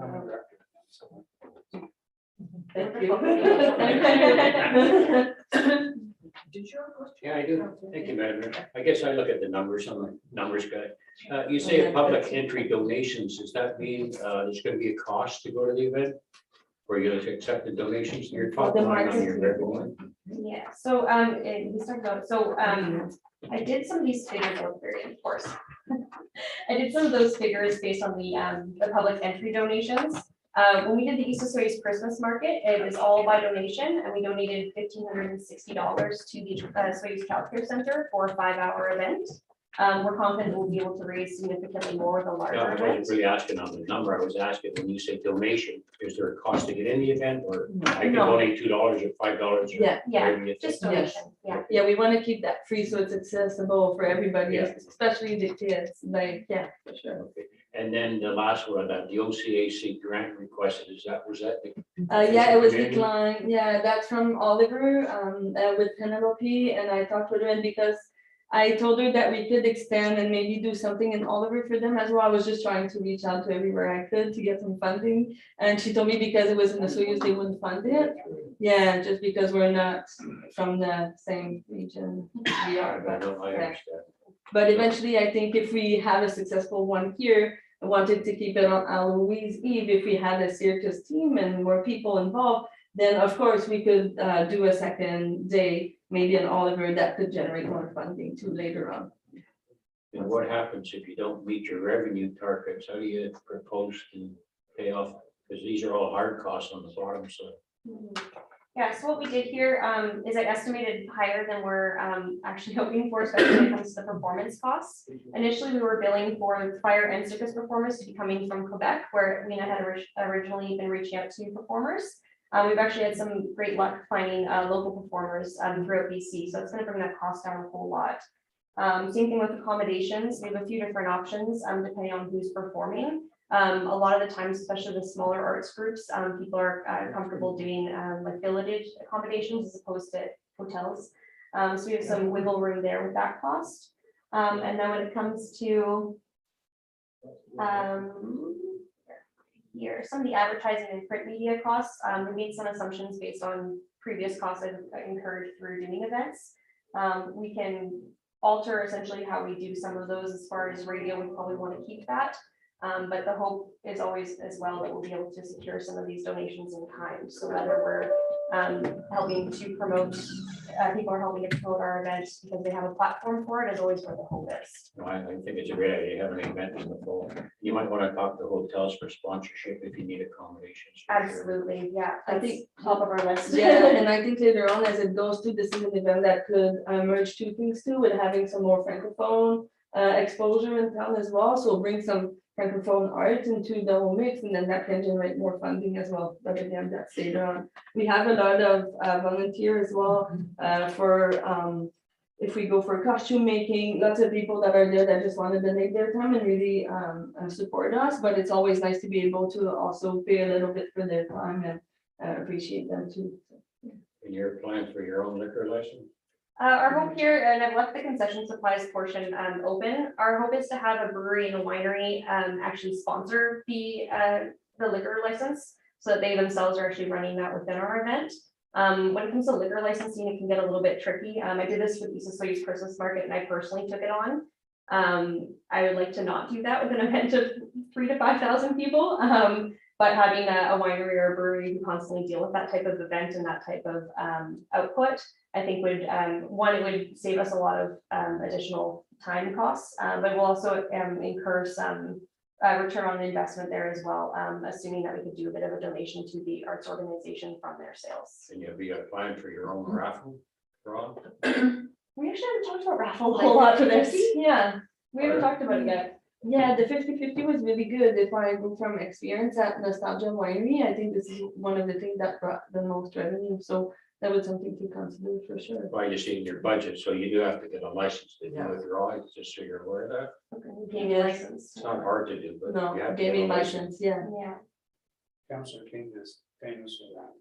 Speaker 14: I'm a director, so.
Speaker 12: Thank you.
Speaker 1: Did you have a question?
Speaker 4: Yeah, I do. Thank you, Madam Mayor. I guess I look at the numbers. I'm a numbers guy. You say public entry donations. Does that mean there's going to be a cost to go to the event? Or you're going to accept the donations? You're talking on your revenue.
Speaker 13: Yeah, so we started out, so I did some of these figures, oh, very of course. I did some of those figures based on the public entry donations. When we did the East of Solis Christmas market, it was all by donation, and we donated $1,560 to the Solis Child Care Center for a 5-hour event. We're confident we'll be able to raise significantly more with a
Speaker 4: No,
Speaker 13: larger
Speaker 4: I
Speaker 13: event.
Speaker 4: wasn't really asking on the number. I was asking when you say donation, is there a cost to get in the event or I can
Speaker 12: No.
Speaker 4: donate $2 or $5? Or
Speaker 12: Yeah,
Speaker 4: whatever you
Speaker 13: Just
Speaker 4: think?
Speaker 13: donation, yeah.
Speaker 12: Yeah, we want to keep that free so it's accessible for everybody,
Speaker 4: Yeah.
Speaker 12: especially the kids. Like, yeah, for sure.
Speaker 4: Okay. And then the last one, the OCAC grant requested, was that?
Speaker 12: Yeah, it was
Speaker 4: Community?
Speaker 12: declined. Yeah, that's from Oliver with Penelope, and I talked with her, and because I told her that we could extend and maybe do something in Oliver for them as well. I was just trying to reach out to everywhere I could to get some funding, and she told me because it was in the Soyuz, they wouldn't fund it. Yeah, just because we're not from the same region we are,
Speaker 4: I
Speaker 12: but.
Speaker 4: know, I
Speaker 12: yeah.
Speaker 4: understand.
Speaker 12: But eventually, I think if we have a successful one here, I wanted to keep it on Halloween's Eve. If we had a circus team and more people involved, then of course we could do a second day, maybe in Oliver that could generate more funding too later on.
Speaker 4: And what happens if you don't meet your revenue targets? How do you propose to pay off? Because these are all hard costs on the bottom, so.
Speaker 13: Yeah, so what we did here is I estimated higher than we're actually hoping for, especially when it comes to the performance costs. Initially, we were billing for fire and circus performers to be coming from Quebec, where Lena had originally been reaching out to performers. We've actually had some great luck finding local performers throughout BC, so it's going to bring that cost down a whole lot. Same thing with accommodations. We have a few different options depending on who's performing. A lot of the times, especially the smaller arts groups, people are comfortable doing like village accommodations as opposed to hotels. So we have some wiggle room there with that cost. And then when it comes to here, some of the advertising and print media costs, we made some assumptions based on previous costs I've incurred through doing events. We can alter essentially how we do some of those. As far as radio, we probably want to keep that. But the hope is always as well that we'll be able to secure some of these donations in kind. So whether we're helping to promote people are helping to promote our event because they have a platform for it is always where the hope is.
Speaker 4: No, I think it's a great idea, having an event in the fall. You might want to talk to hotels for sponsorship if you need accommodations. for sure.
Speaker 13: Absolutely, yeah.
Speaker 12: I
Speaker 13: That's
Speaker 12: think-
Speaker 13: top of our list.
Speaker 12: Yeah, and I think later on as it goes to, this is an event that could merge two things too, with having some more francophone exposure in town as well, so bring some francophone art into the whole mix, and then that can generate more funding as well, but again, that's later on. We have a lot of volunteer as well for if we go for costume making, lots of people that are there that just want to donate their time and really support us, but it's always nice to be able to also pay a little bit for their time and appreciate them too.
Speaker 4: And your plan for your own liquor license?
Speaker 13: Our hope here, and I've left the concession supplies portion open, our hope is to have a brewery and a winery actually sponsor the liquor license. So that they themselves are actually running that within our event. When it comes to liquor licensing, it can get a little bit tricky. I did this with East Soyuz Christmas Market and I personally took it on. I would like to not do that with an event of 3,000 to 5,000 people. But having a winery or a brewery who constantly deal with that type of event and that type of output, I think would, one, it would save us a lot of additional time costs, but we'll also incur some return on the investment there as well, assuming that we could do a bit of a donation to the arts organization from their sales.
Speaker 4: And you'll be a plan for your own raffle, Rob?
Speaker 13: We actually haven't talked about raffle a whole lot for this.
Speaker 12: Yeah,
Speaker 13: We haven't talked about it yet.
Speaker 12: yeah, the 50-50 was really good. If I go from experience at Nostalgia Winery, I think this is one of the things that brought the most revenue, so that was something to consider for sure.
Speaker 4: Why you see in your budget, so you do have to get a license to do with your eyes, just so you're aware of that.
Speaker 13: Gaming
Speaker 12: Yes.
Speaker 13: license.
Speaker 4: It's not hard to do, but.
Speaker 12: No,
Speaker 4: you have to get a
Speaker 12: gaming license, yeah.
Speaker 13: Yeah.
Speaker 14: Councillor King is famous for that.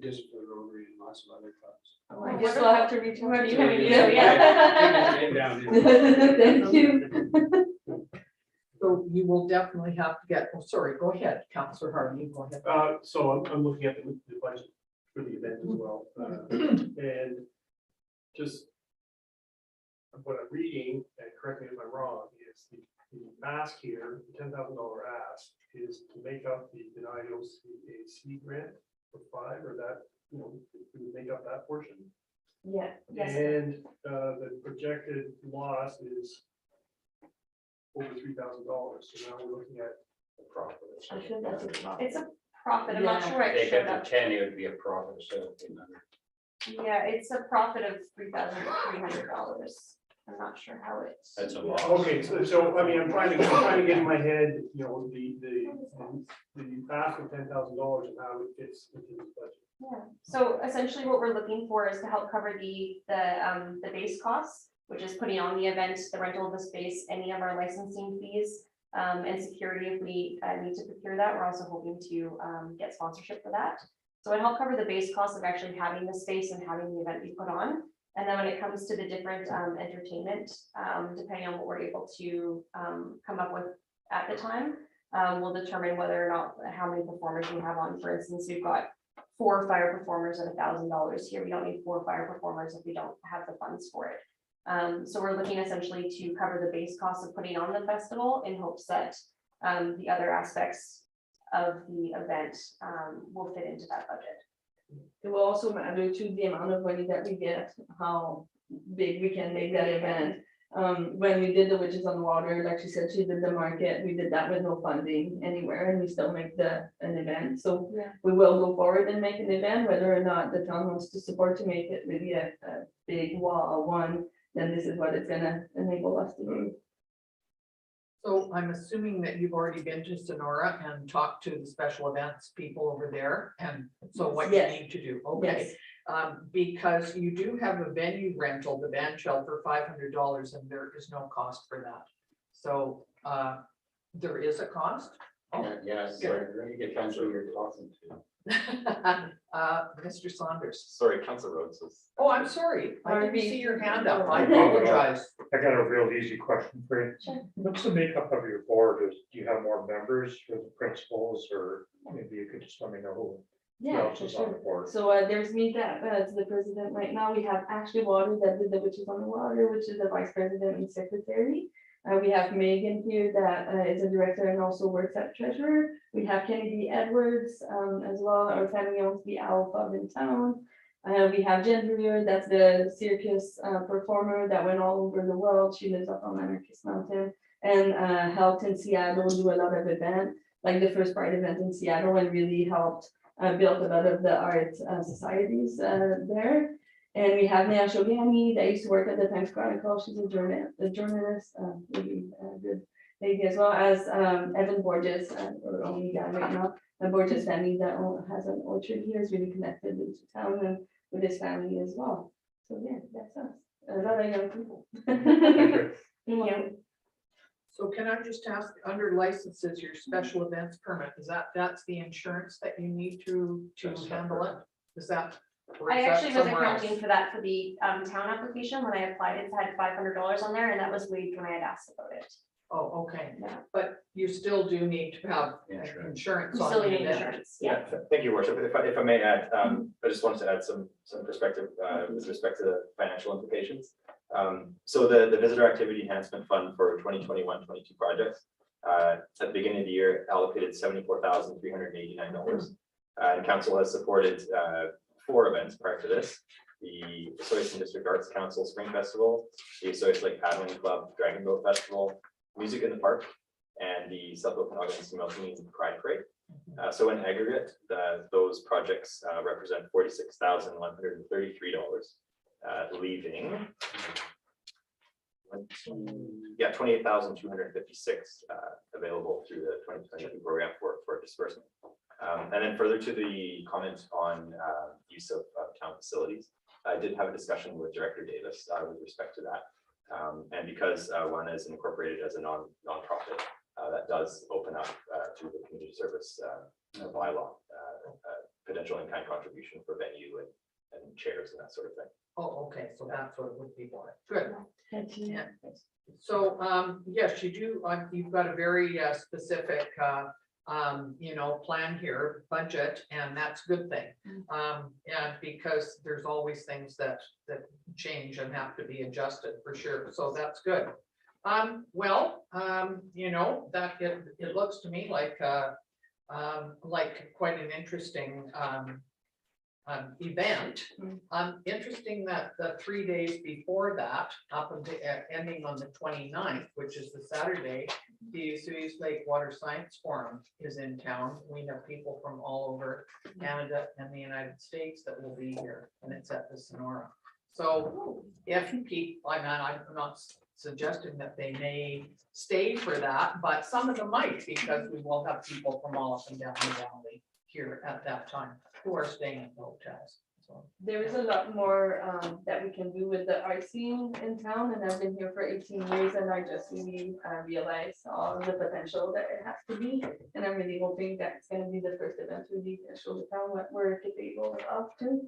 Speaker 14: Just for Rotary and lots of other clubs.
Speaker 12: I guess we'll have to reach out to you.
Speaker 13: Have a video,
Speaker 14: Take
Speaker 13: yeah.
Speaker 14: his name down here.
Speaker 12: Thank you.
Speaker 1: So you will definitely have to get, oh, sorry, go ahead, Councillor Harvey, go ahead.
Speaker 6: So I'm looking at the budget for the event as well, and just what I'm reading, and correct me if I'm wrong, is the ask here, the $10,000 ask is to make up the denied OCAC grant for 5, or that, we would make up that portion.
Speaker 13: Yeah, yes.
Speaker 6: And the projected loss is over $3,000, so now we're looking at
Speaker 4: A profit.
Speaker 12: I think that's a lot.
Speaker 13: It's a profit, I'm not
Speaker 12: Yeah.
Speaker 13: sure I
Speaker 4: Take
Speaker 13: showed
Speaker 4: it
Speaker 13: up.
Speaker 4: to 10, it would be a profit of 1,700.
Speaker 13: Yeah, it's a profit of $3,300. I'm not sure how it's.
Speaker 4: That's a lot.
Speaker 6: Okay, so I mean, I'm trying to get in my head, the ask of $10,000 and how it fits into the budget.
Speaker 13: Yeah, so essentially what we're looking for is to help cover the base costs, which is putting on the event, the rental of the space, any of our licensing fees, and security if we need to procure that. We're also hoping to get sponsorship for that. So it helped cover the base cost of actually having the space and having the event be put on. And then when it comes to the different entertainment, depending on what we're able to come up with at the time, we'll determine whether or not how many performers we have on. For instance, we've got 4 fire performers at $1,000 here. We don't need 4 fire performers if we don't have the funds for it. So we're looking essentially to cover the base cost of putting on the festival in hopes that the other aspects of the event will fit into that budget.
Speaker 12: It will also matter to the amount of money that we get, how big we can make that event. When we did the Witches on the Water, like she said, she did the market, we did that with no funding anywhere, and we still make an event. So
Speaker 13: Yeah.
Speaker 12: we will go forward and make an event, whether or not the town wants to support to make it really a big wall one, then this is what it's gonna enable us to do.
Speaker 1: So I'm assuming that you've already been to Sonora and talked to the special events people over there, and so what you
Speaker 12: Yes.
Speaker 1: need to do, okay? Because you do have a venue rental, the band shell for $500, and there is no cost for that. So there is a cost.
Speaker 4: Yeah, you get friends who you're talking to.
Speaker 1: Mr. Saunders.
Speaker 11: Sorry, Councillor Rhodes was.
Speaker 1: Oh, I'm sorry. I didn't
Speaker 12: Harvey.
Speaker 1: see your hand up. I apologize.
Speaker 5: I got a real easy question for you.
Speaker 13: Sure.
Speaker 5: What's the makeup of your board? Do you have more members for the principals, or maybe you could just let me know who
Speaker 12: Yeah,
Speaker 5: else
Speaker 12: for
Speaker 5: is on the
Speaker 12: sure.
Speaker 5: board?
Speaker 12: So there's me that is the president right now. We have Ashley Waters that did the Witches on the Water, which is the vice president and secretary. We have Megan here that is a director and also works at treasurer. We have Kennedy Edwards as well. Our family owns the Owl Pub in town. We have Jen Brewer, that's the circus performer that went all over the world. She lives up on Anarchist Mountain and helped in Seattle do a lot of events, like the first Pride event in Seattle, and really helped build a lot of the art societies there. And we have Nea Shogiani that used to work at the Times Chronicle. She's a journalist, really good lady, as well as Evan Borges, or only guy right now. The Borges family that has an orchard here is really connected into town and with his family as well. So yeah, that's us. A lot of young people. Yeah.
Speaker 1: So can I just ask, under licenses, your special events permit, that's the insurance that you need to handle it? Is that? or
Speaker 13: I
Speaker 1: is that
Speaker 13: actually was
Speaker 1: somewhere else?
Speaker 13: accounting for that for the town application. When I applied, it had $500 on there, and that was waived when I had asked about it.
Speaker 1: Oh, okay,
Speaker 13: Yeah.
Speaker 1: but you still do need to have insurance
Speaker 13: We
Speaker 1: on
Speaker 13: still
Speaker 1: the
Speaker 13: need
Speaker 1: event.
Speaker 13: insurance, yeah.
Speaker 11: Thank you, Worship. If I may add, I just wanted to add some perspective with respect to the financial implications. So the Visitor Activity Enhancement Fund for 2021-22 projects, at the beginning of the year allocated $74,389. And council has supported 4 events prior to this: the Osoyoos District Arts Council Spring Festival, the Osoyoos Lake Paddling Club Dragon Boat Festival, Music in the Park, and the South Okanagan Similkameen Pride Parade. So in aggregate, those projects represent $46,133, leaving $28,256 available through the 2022 program for disbursement. And then further to the comment on use of town facilities, I did have a discussion with Director Davis with respect to that. And because one is incorporated as a nonprofit, that does open up to the community service bylaw, potential in-kind contribution for venue and chairs and that sort of thing.
Speaker 1: Oh, okay, so that's what it would be for. Good.
Speaker 12: Thank you.
Speaker 1: Yeah. So, yes, you do, you've got a very specific, plan here, budget, and that's a good thing. And because there's always things that change and have to be adjusted for sure, so that's good. That it looks to me like quite an interesting event. Interesting that the 3 days before that, up until ending on the 29th, which is the Saturday, the Osoyoos Lake Water Science Forum is in town. We have people from all over Canada and the United States that will be here, and it's at the Sonora. So if people, I'm not suggesting that they may stay for that, but some of them might, because we will have people from all up and down the valley here at that time who are staying at the hotels. So
Speaker 12: There is a lot more that we can do with the art scene in town, and I've been here for 18 years, and I just really realized all the potential that it has to be, and I'm really hoping that it's going to be the first event really to show the town what we're capable of to.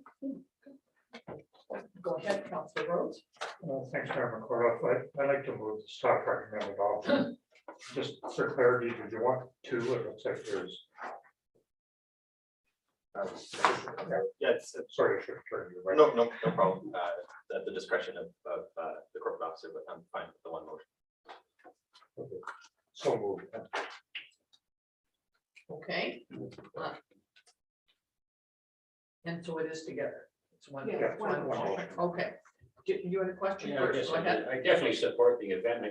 Speaker 1: go ahead, Councilor Rhodes.
Speaker 5: Well, thanks, Mayor McKortoff. I'd like to move the stock recommended option. Just for clarity, did you want 2? It looks like there's, sorry, I should have turned you right.
Speaker 11: No problem. At the discretion of the corporate officer, but I'm fine with the one motion.
Speaker 5: Okay. So moved.
Speaker 1: Okay. And so it is together. It's one.
Speaker 12: Yeah,
Speaker 1: it's one
Speaker 5: one
Speaker 1: motion. Okay. You had a question
Speaker 4: Yeah,
Speaker 1: first, go ahead.
Speaker 4: I definitely support the event.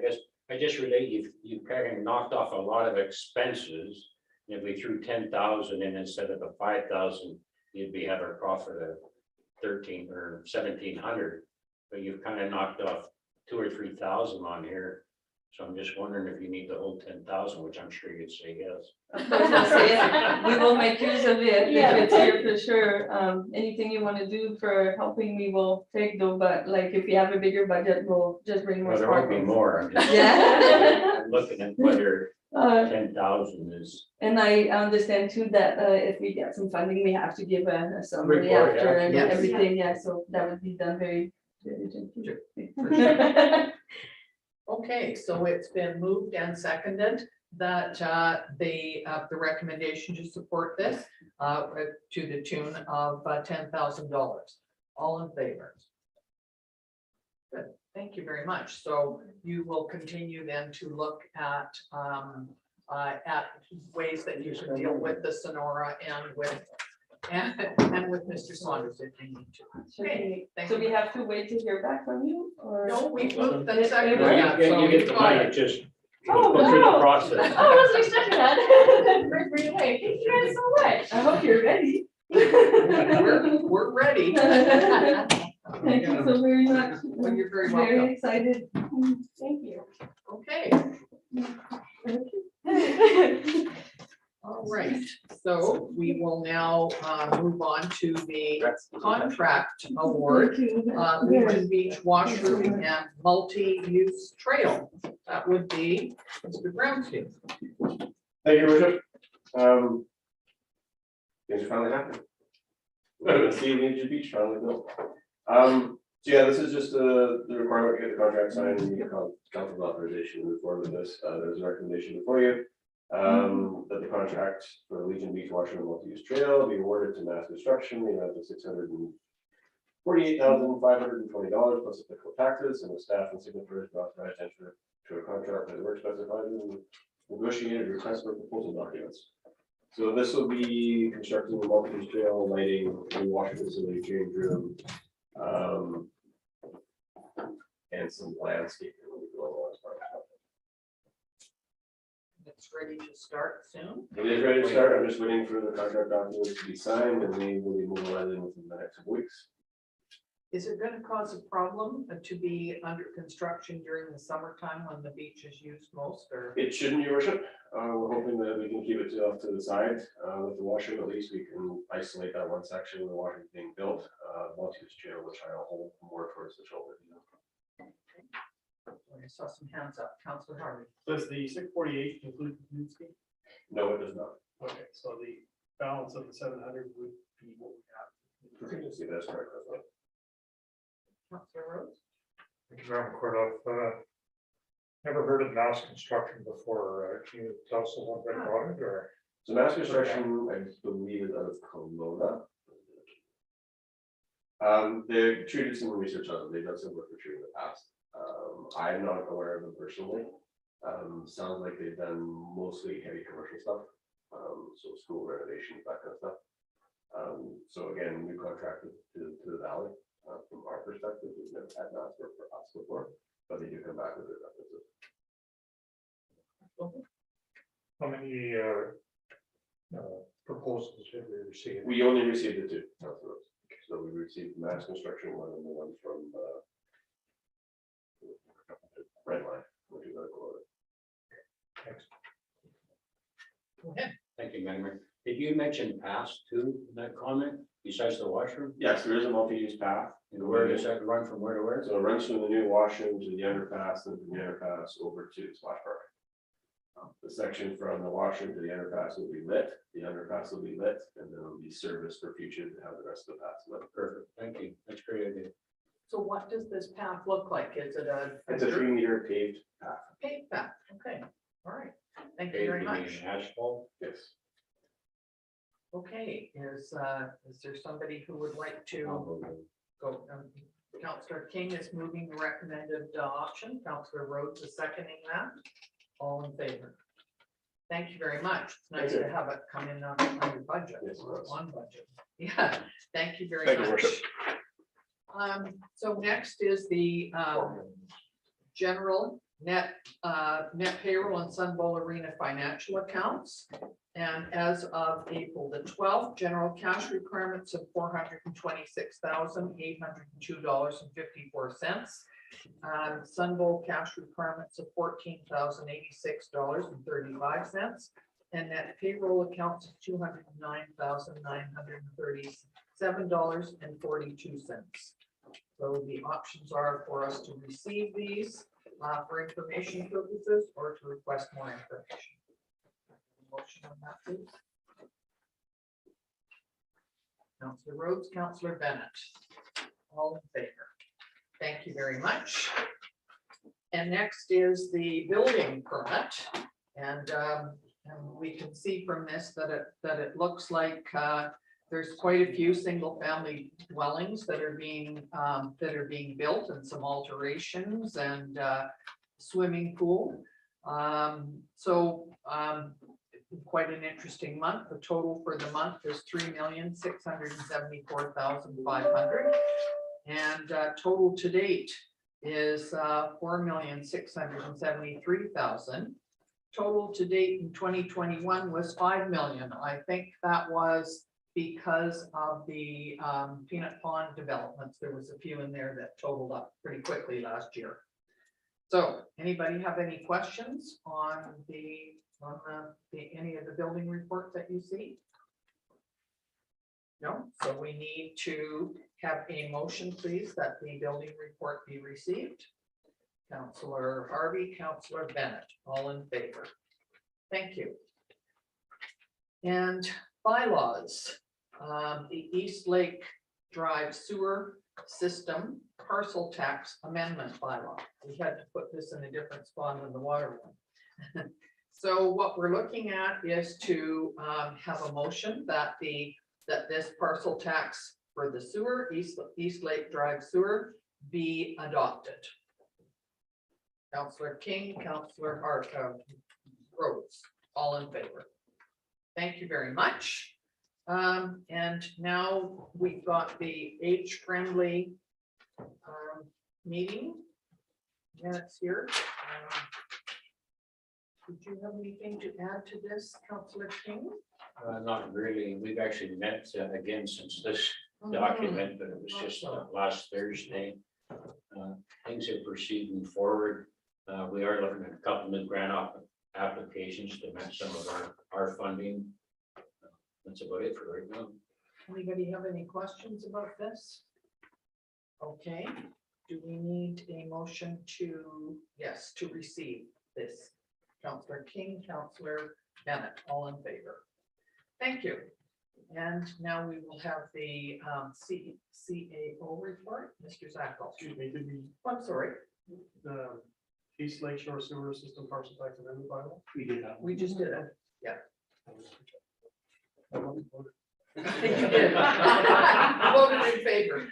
Speaker 4: I just relate, you kind of knocked off a lot of expenses. If we threw 10,000 in instead of the 5,000, you'd have a profit of 13 or 1,700. But you've kind of knocked off 2,000 or 3,000 on here. So I'm just wondering if you need the whole 10,000, which I'm sure you'd say yes.
Speaker 12: Of course, I'll say it. We will make use of it if it's here for sure. Anything you want to do for helping me, will take though, but like if you have a bigger budget, we'll just bring more.
Speaker 4: Well, there might be
Speaker 12: sparkles.
Speaker 4: more. I'm just
Speaker 12: Yeah.
Speaker 4: I'm looking at whether 10,000 is.
Speaker 12: And I understand too that if we get some funding, we have to give a summary
Speaker 4: Report,
Speaker 12: after and
Speaker 1: yes.
Speaker 12: everything, yeah, so that would be done very diligently.
Speaker 1: Okay, so it's been moved and seconded that the recommendation to support this to the tune of $10,000. All in favor? Good, thank you very much. So you will continue then to look at ways that you can deal with the Sonora and with and with Mr. Saunders if you need to. Okay, thank
Speaker 12: So we
Speaker 1: you.
Speaker 12: have to wait to hear back from you, or?
Speaker 1: No, we moved the
Speaker 12: It-
Speaker 1: second.
Speaker 12: it
Speaker 1: one
Speaker 12: worked?
Speaker 1: up, so
Speaker 4: You get
Speaker 1: we
Speaker 4: the
Speaker 1: got
Speaker 4: money,
Speaker 1: it.
Speaker 4: just
Speaker 12: Oh,
Speaker 4: go through the
Speaker 12: wow.
Speaker 4: process.
Speaker 12: Oh, I wasn't expecting that. Bring it away. Thank you guys so much. I hope you're ready.
Speaker 1: We're ready.
Speaker 12: Thank you so very much.
Speaker 1: Well, you're very
Speaker 12: Very
Speaker 1: welcome.
Speaker 12: excited. Thank you.
Speaker 1: Okay, all right. So we will now move on to the contract award. Legion Beach Washroom and Multi-Use Trail. That would be Mr. Brownfield.
Speaker 15: Thank you, Richard. Things are finally happening. See Legion Beach finally built. So yeah, this is just the requirement to get the contract signed and you get council authorization to move forward with this. There's a recommendation before you. That the contract for the Legion Beach Washroom and Multi-Use Trail be awarded to Mass Construction, the amount of $648,520 plus applicable taxes, and the staff and signatories be authorized to enter to a contract as work specified in negotiated request for proposal documents. So this will be constructing the Multi-Use Trail, lighting, new washing facility, change room, and some landscaping will be going on as part of it.
Speaker 1: It's ready to start soon.
Speaker 15: It is ready to start. I'm just waiting for the contract documents to be signed and they will be mobilizing within the next weeks.
Speaker 1: Is it going to cause a problem to be under construction during the summertime when the beach is used most, or?
Speaker 15: It shouldn't, your worship. We're hoping that we can keep it off to the side with the washroom. At least we can isolate that one section where the washroom is being built. Multi-use trail, which I'll hold more towards the shoulder.
Speaker 1: I saw some hands up. Councilor Harvey.
Speaker 6: Does the 648 include contingency?
Speaker 15: No, it does not.
Speaker 6: Okay, so the balance of the 700 would be what we have.
Speaker 15: Contingency, that's correct. That's right.
Speaker 1: Councilor Rose.
Speaker 5: Thank you, McKortoff. Never heard of Mass Construction before. Can you tell us a little bit about it, or?
Speaker 15: So Mass Construction, I believe, is out of Kelowna. They've treated some research on them. They've done some work for treating in the past. I'm not aware of them personally. Sounds like they've done mostly heavy commercial stuff. So school renovations, that kind of stuff. So again, we contracted to the valley. From our perspective, we've never had Mass work for us before, but they do come back with their references.
Speaker 5: How many proposals have we received?
Speaker 15: We only received the two. So we received Mass Construction one and the one from Red Line, which is out of Kelowna.
Speaker 5: Thanks.
Speaker 1: Go ahead.
Speaker 4: Thank you, Madam Mayor. Did you mention pass too in that comment besides the washroom?
Speaker 15: Yes, there is a multi-use path.
Speaker 4: And where does that run from where to where?
Speaker 15: So it runs from the new washroom to the underpass, and from the underpass over to Splash Park. The section from the washroom to the underpass will be lit, the underpass will be lit, and then it'll be serviced for future to have the rest of the paths lit.
Speaker 4: Perfect. Thank you. That's a great idea.
Speaker 1: So what does this path look like? Is it a?
Speaker 15: It's a 3-meter paved path.
Speaker 1: Paved path, okay, all right. Thank you
Speaker 4: Okay,
Speaker 1: very
Speaker 4: you mean
Speaker 1: much.
Speaker 4: asphalt?
Speaker 15: Yes.
Speaker 1: Okay, is there somebody who would like to go? Councillor King is moving the recommended option. Councillor Rhodes is seconding that. All in favor? Thank you very much. It's nice to have it come in on your budget,
Speaker 15: Yes, it is.
Speaker 1: on budget. Yeah, thank you very
Speaker 15: Thank you,
Speaker 1: much.
Speaker 15: Worship.
Speaker 1: So next is the general net payroll and Sunbowl Arena financial accounts. And as of April the 12th, general cash requirements of $426,802.54. Sunbowl cash requirements of $14,086.35. And net payroll accounts of $209,937.42. So the options are for us to receive these for information purposes or to request more information. Motion on that, please. Councillor Rhodes, Councillor Bennett. All in favor. Thank you very much. And next is the building permit. And we can see from this that it looks like there's quite a few single family dwellings that are being built, and some alterations and swimming pool. quite an interesting month. The total for the month is 3,674,500. And total to date is 4,673,000. Total to date in 2021 was 5 million. I think that was because of the peanut pond developments. There was a few in there that totaled up pretty quickly last year. So anybody have any questions on any of the building reports that you see? No, so we need to have a motion, please, that the building report be received. Councillor Harvey, Councillor Bennett, all in favor. Thank you. And bylaws, the East Lake Drive Sewer System Parcel Tax Amendment bylaw. We had to put this in a different spot than the water one. So what we're looking at is to have a motion that this parcel tax for the sewer, East Lake Drive sewer, be adopted. Councillor King, Councillor Rhodes, all in favor. Thank you very much. And now we've got the age-friendly meeting minutes here. Did you have anything to add to this, Councillor King?
Speaker 4: Not really. We've actually met again since this document, but it was just last Thursday. Things are proceeding forward. We are looking at a couple of grant applications to match some of our funding. That's about it for right now.
Speaker 1: Anybody have any questions about this? Okay, do we need a motion to, yes, to receive this? Councillor King, Councillor Bennett, all in favor. Thank you. And now we will have the CAO report. Mr. Zackel.
Speaker 6: Excuse me, did we,
Speaker 1: I'm sorry.
Speaker 6: the East Lake Shore Sewer System Parcel Tax Amendment bylaw?
Speaker 14: We did that.
Speaker 1: We just did it. Yeah.
Speaker 6: I don't vote.
Speaker 1: You did. I voted in favor.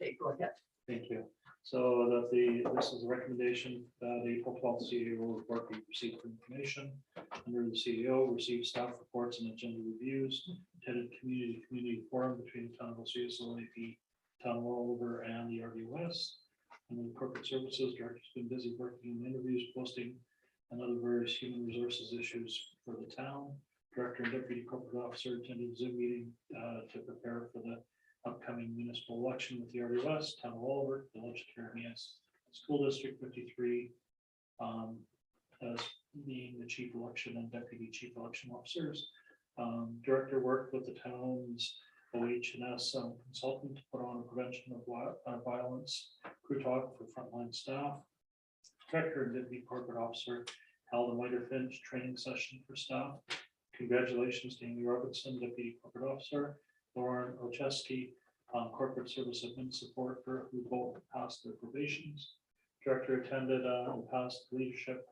Speaker 1: Okay, go ahead.
Speaker 14: Thank you. So this is a recommendation that the April 12th CEO report be received for information. Under the CEO, receive staff reports and agenda reviews, attended community forum between the town of Oswego, AP, town of Oliver, and the RDOS. And then corporate services director's been busy working on interviews, posting, and other various human resources issues for the town. Director and deputy corporate officer attended Zoom meeting to prepare for the upcoming municipal election with the RDOS, town of Oliver, village of Caramias, school district 53, as being the chief election and deputy chief election officers. Director worked with the town's OH&S consultant to put on a prevention of violence crew talk for frontline staff. Director and deputy corporate officer held a Whiter Finch training session for staff. Congratulations to Amy Robinson, deputy corporate officer, Lauren Olszewski, corporate service admin support for who both passed their probations. Director attended and passed leadership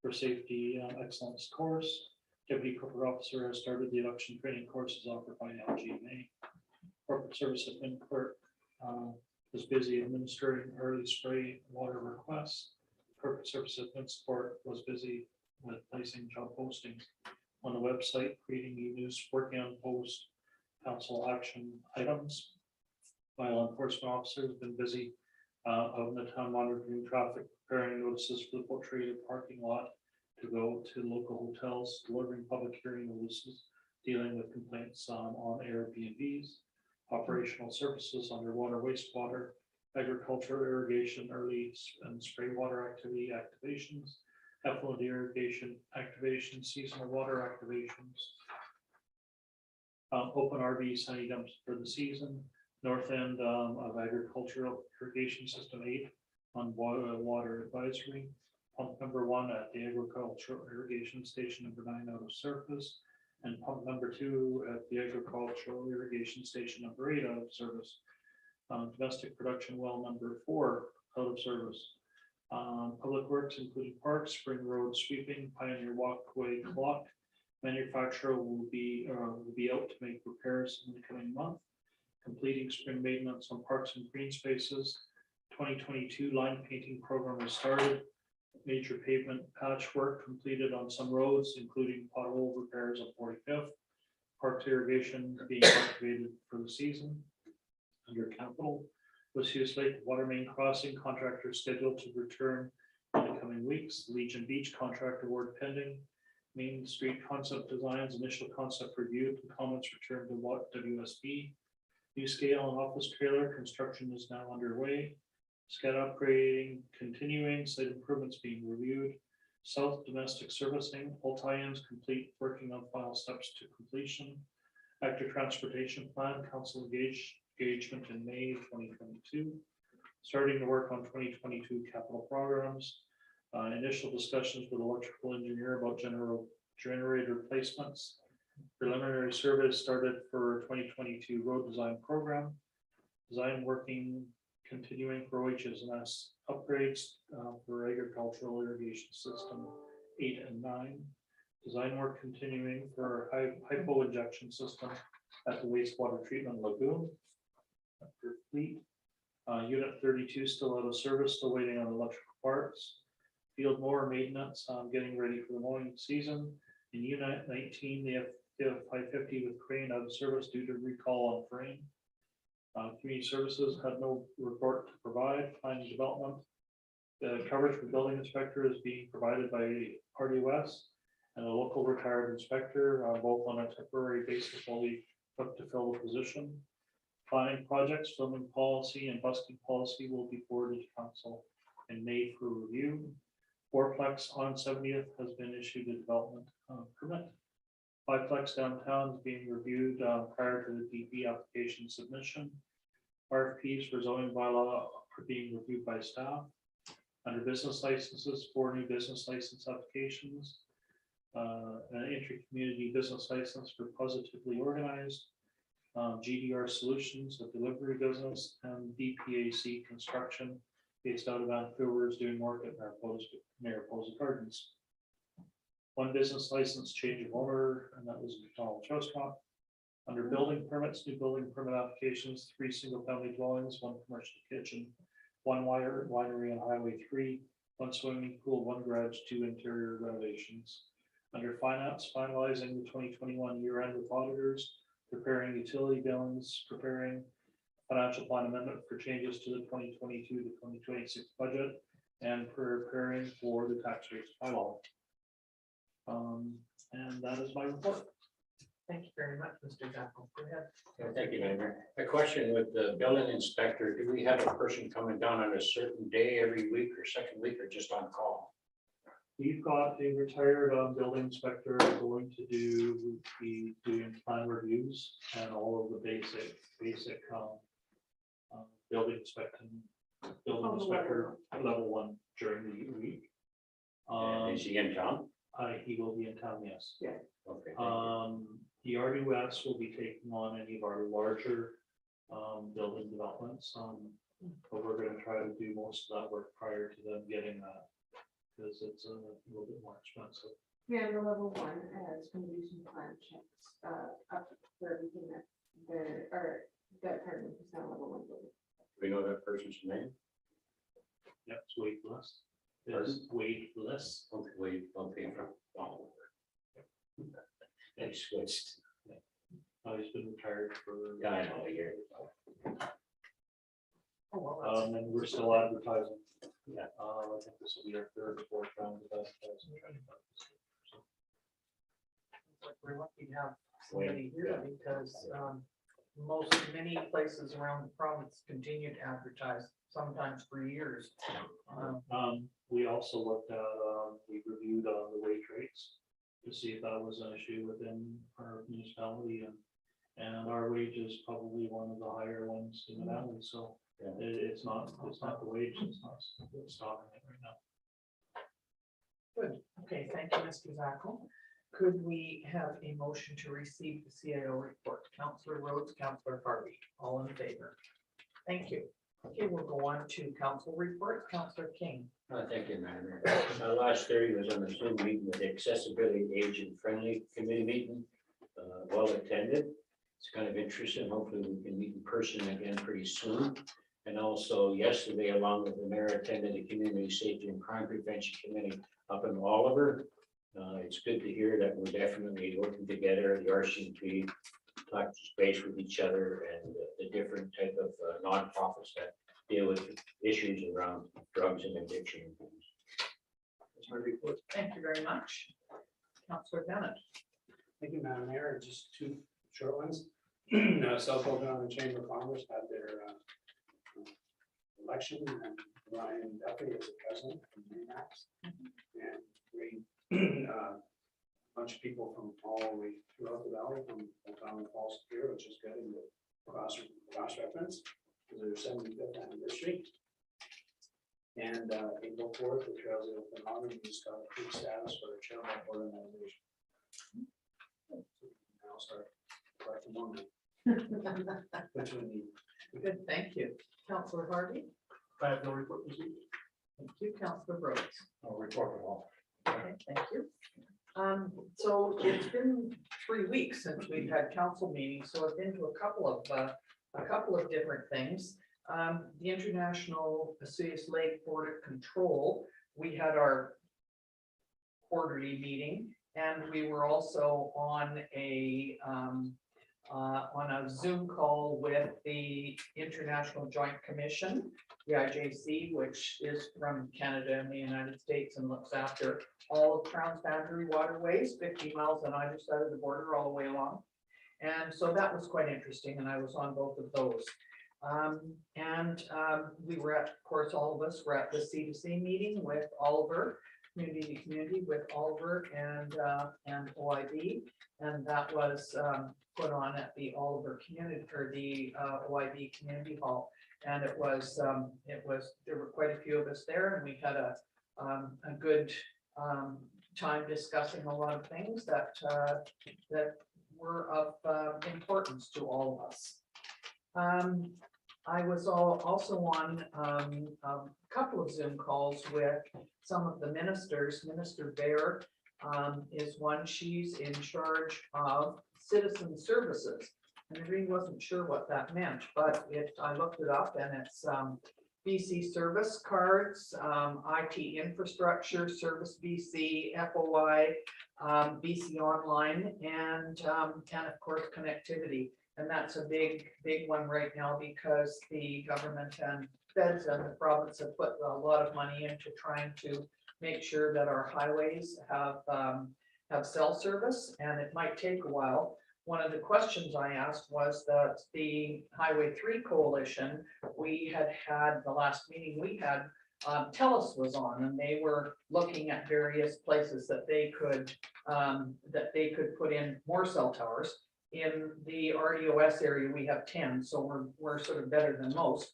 Speaker 14: for safety excellence course. Deputy corporate officer has started the election training courses offered by LGMA. Corporate service admin clerk was busy administering early spray water requests. Corporate service admin support was busy with placing job postings on the website, creating e-news, working on post council action items. My law enforcement officer has been busy out in the town monitoring traffic, preparing notices for the boat traded parking lot to go to local hotels, delivering public hearing notices, dealing with complaints on Airbnbs, operational services, underwater wastewater, agriculture, irrigation, early and spray water activations, effluent irrigation activations, seasonal water activations, open RV sunny dumps for the season, north end of agricultural irrigation system 8 on water advisory, pump number 1 at the agricultural irrigation station number 9 out of service, and pump number 2 at the agricultural irrigation station number 8 out of service. Domestic production well number 4 out of service. Public works including parks, spring road sweeping, pioneer walkway clock. Manufacturer will be out to make repairs in the coming month. Completing spring maintenance on parks and green spaces. 2022 line painting program was started.
Speaker 5: Major pavement patchwork completed on some roads, including pothole repairs on 45th. Parks irrigation being activated for the season. Under capital, Lucius Lake water main crossing contractor scheduled to return in the coming weeks. Legion Beach contract award pending. Main Street concept designs, initial concept review and comments returned to WSB. New scale and office trailer construction is now underway. SCAD upgrading continuing, site improvements being reviewed. South domestic servicing, all tie-ins complete, working on final steps to completion. Active transportation plan, council engagement in May 2022. Starting to work on 2022 capital programs. Initial discussions with electrical engineer about generator placements. Preliminary surveys started for 2022 road design program. Design working continuing for OHS&S upgrades for agricultural irrigation system 8 and 9. Design work continuing for hypo injection system at the wastewater treatment lagoon. For fleet, unit 32 still out of service, still waiting on electrical parts. Field mower maintenance, getting ready for the mowing season. In unit 19, they have 550 with crane out of service due to recall on frame. Community services had no report to provide. Planning development, the coverage for building inspector is being provided by RDOS and a local retired inspector, both on a temporary basis while we look to fill the position. Planning projects, filming policy and busking policy will be forwarded to council and made for review. Fourplex on 70th has been issued a development permit. Fiveplex downtown is being reviewed prior to the DP application submission. RFPs for zoning bylaw are being reviewed by staff. Under business licenses, 4 new business license applications. An inter-community business license for Positively Organized. GDR Solutions, a delivery business, and DPAC Construction based out of Vancouver is doing work at Mariposa Gardens. 1 business license change of owner, and that was McDonald Trustmark. Under building permits, new building permit applications, 3 single-family dwellings, 1 commercial kitchen, 1 winery on Highway 3, 1 swimming pool, 1 garage, 2 interior renovations. Under finance, finalizing the 2021 year-end with auditors, preparing utility billings, preparing financial plan amendment for changes to the 2022 to 2026 budget, and preparing for the tax rates bylaw. And that is my report.
Speaker 1: Thank you very much, Mr. Zacco. Go ahead.
Speaker 4: Thank you, Mayor. A question with the building inspector, do we have a person coming down on a certain day every week or second week or just on call?
Speaker 5: We've got a retired building inspector going to be doing plan reviews and all of the basic building inspector level 1 during the week.
Speaker 4: And is he in town?
Speaker 5: He will be in town, yes.
Speaker 8: Yeah.
Speaker 4: Okay.
Speaker 5: The RDOS will be taking on any of our larger building developments. But we're going to try to do most of that work prior to them getting that, because it's a little bit more expensive.
Speaker 2: Yeah, the level 1 has been using plan checks up for everything that there are that part of it is now level 1 building.
Speaker 4: We know that person's name?
Speaker 5: Yep, it's Wade Bliss. It's Wade Bliss.
Speaker 4: Okay, from. They switched.
Speaker 5: He's been retired for.
Speaker 4: Yeah, I know, a year.
Speaker 1: Oh, well, that's
Speaker 5: And we're still advertising.
Speaker 4: Yeah.
Speaker 5: I think this will be our 3rd or 4th round of advertising.
Speaker 1: like we're lucky to have somebody here because many places around the province continue to advertise, sometimes for years.
Speaker 5: We also looked at, we reviewed the wage rates to see if that was an issue within our municipality, and our wage is probably one of the higher ones in the valley, so it's not the wage, it's not stopping it right now.
Speaker 1: Good. Okay, thank you, Mr. Zacco. Could we have a motion to receive the CIO report? Councillor Rhodes, Councillor Harvey, all in favor? Thank you. Okay, we'll go on to council reports. Councillor King.
Speaker 4: Thank you, Madam Mayor. Last Thursday was on the Zoom meeting with the Accessibility Age and Friendly Committee meeting. Well attended. It's kind of interesting. Hopefully we can meet in person again pretty soon. And also yesterday, along with the mayor, attended the Community Safety and Crime Prevention Committee up in Oliver. It's good to hear that we're definitely working together, the RCMP, touch base with each other and the different type of nonprofits that deal with issues around drugs and addiction.
Speaker 14: That's my report.
Speaker 1: Thank you very much. Councillor Bennett.
Speaker 14: Thank you, Madam Mayor. Just two short ones. South Oakland Chamber of Commerce had their election, and Ryan Duffy is the president from Remax. And we, bunch of people from all the way throughout the valley, from Oakland Falls here, which is good, and the cross reference, because their 75th anniversary. And April 4th, the Trails of Oakland Army just got approved status for a trail bike organization. Now start collecting more money. Which we need.
Speaker 1: Good, thank you. Councillor Harvey.
Speaker 6: I have no report this evening.
Speaker 1: Thank you. Councillor Brooks.
Speaker 5: I'll report it all.
Speaker 1: Okay, thank you. So it's been 3 weeks since we've had council meetings, so I've been to a couple of different things. The International Vesuvius Lake Board of Control, we had our quarterly meeting, and we were also on a Zoom call with the International Joint Commission, the IJC, which is from Canada and the United States and looks after all of Crown's boundary waterways, 50 miles on either side of the border all the way along. And so that was quite interesting, and I was on both of those. We were at, of course, all of us were at the C2C meeting with Oliver, community to community with Oliver and OIB, and that was put on at the Oliver community, or the OIB community hall. And it was there were quite a few of us there, and we had a good time discussing a lot of things that were of importance to all of us. I was also on a couple of Zoom calls with some of the ministers. Minister Bear is one. She's in charge of citizen services. And I really wasn't sure what that meant, but I looked it up, and it's BC service cards, IT infrastructure, Service BC, FOI, BC Online, and of course connectivity. And that's a big one right now, because the government and feds and the province have put a lot of money into trying to make sure that our highways have cell service, and it might take a while. One of the questions I asked was that the Highway 3 Coalition, we had the last meeting we had, TELUS was on, and they were looking at various places that they could put in more cell towers. In the RDOS area, we have 10, so we're sort of better than most.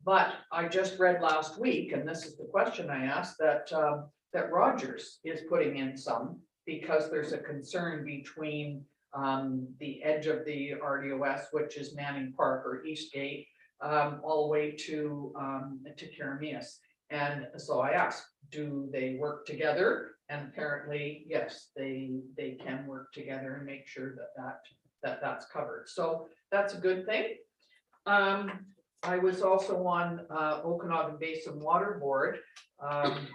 Speaker 1: But I just read last week, and this is the question I asked, that Rogers is putting in some, because there's a concern between the edge of the RDOS, which is Manning Park or Eastgate, all the way to Karameas. And so I asked, do they work together? And apparently, yes, they can work together and make sure that's covered. So that's a good thing. I was also on Okanagan Basin Water Board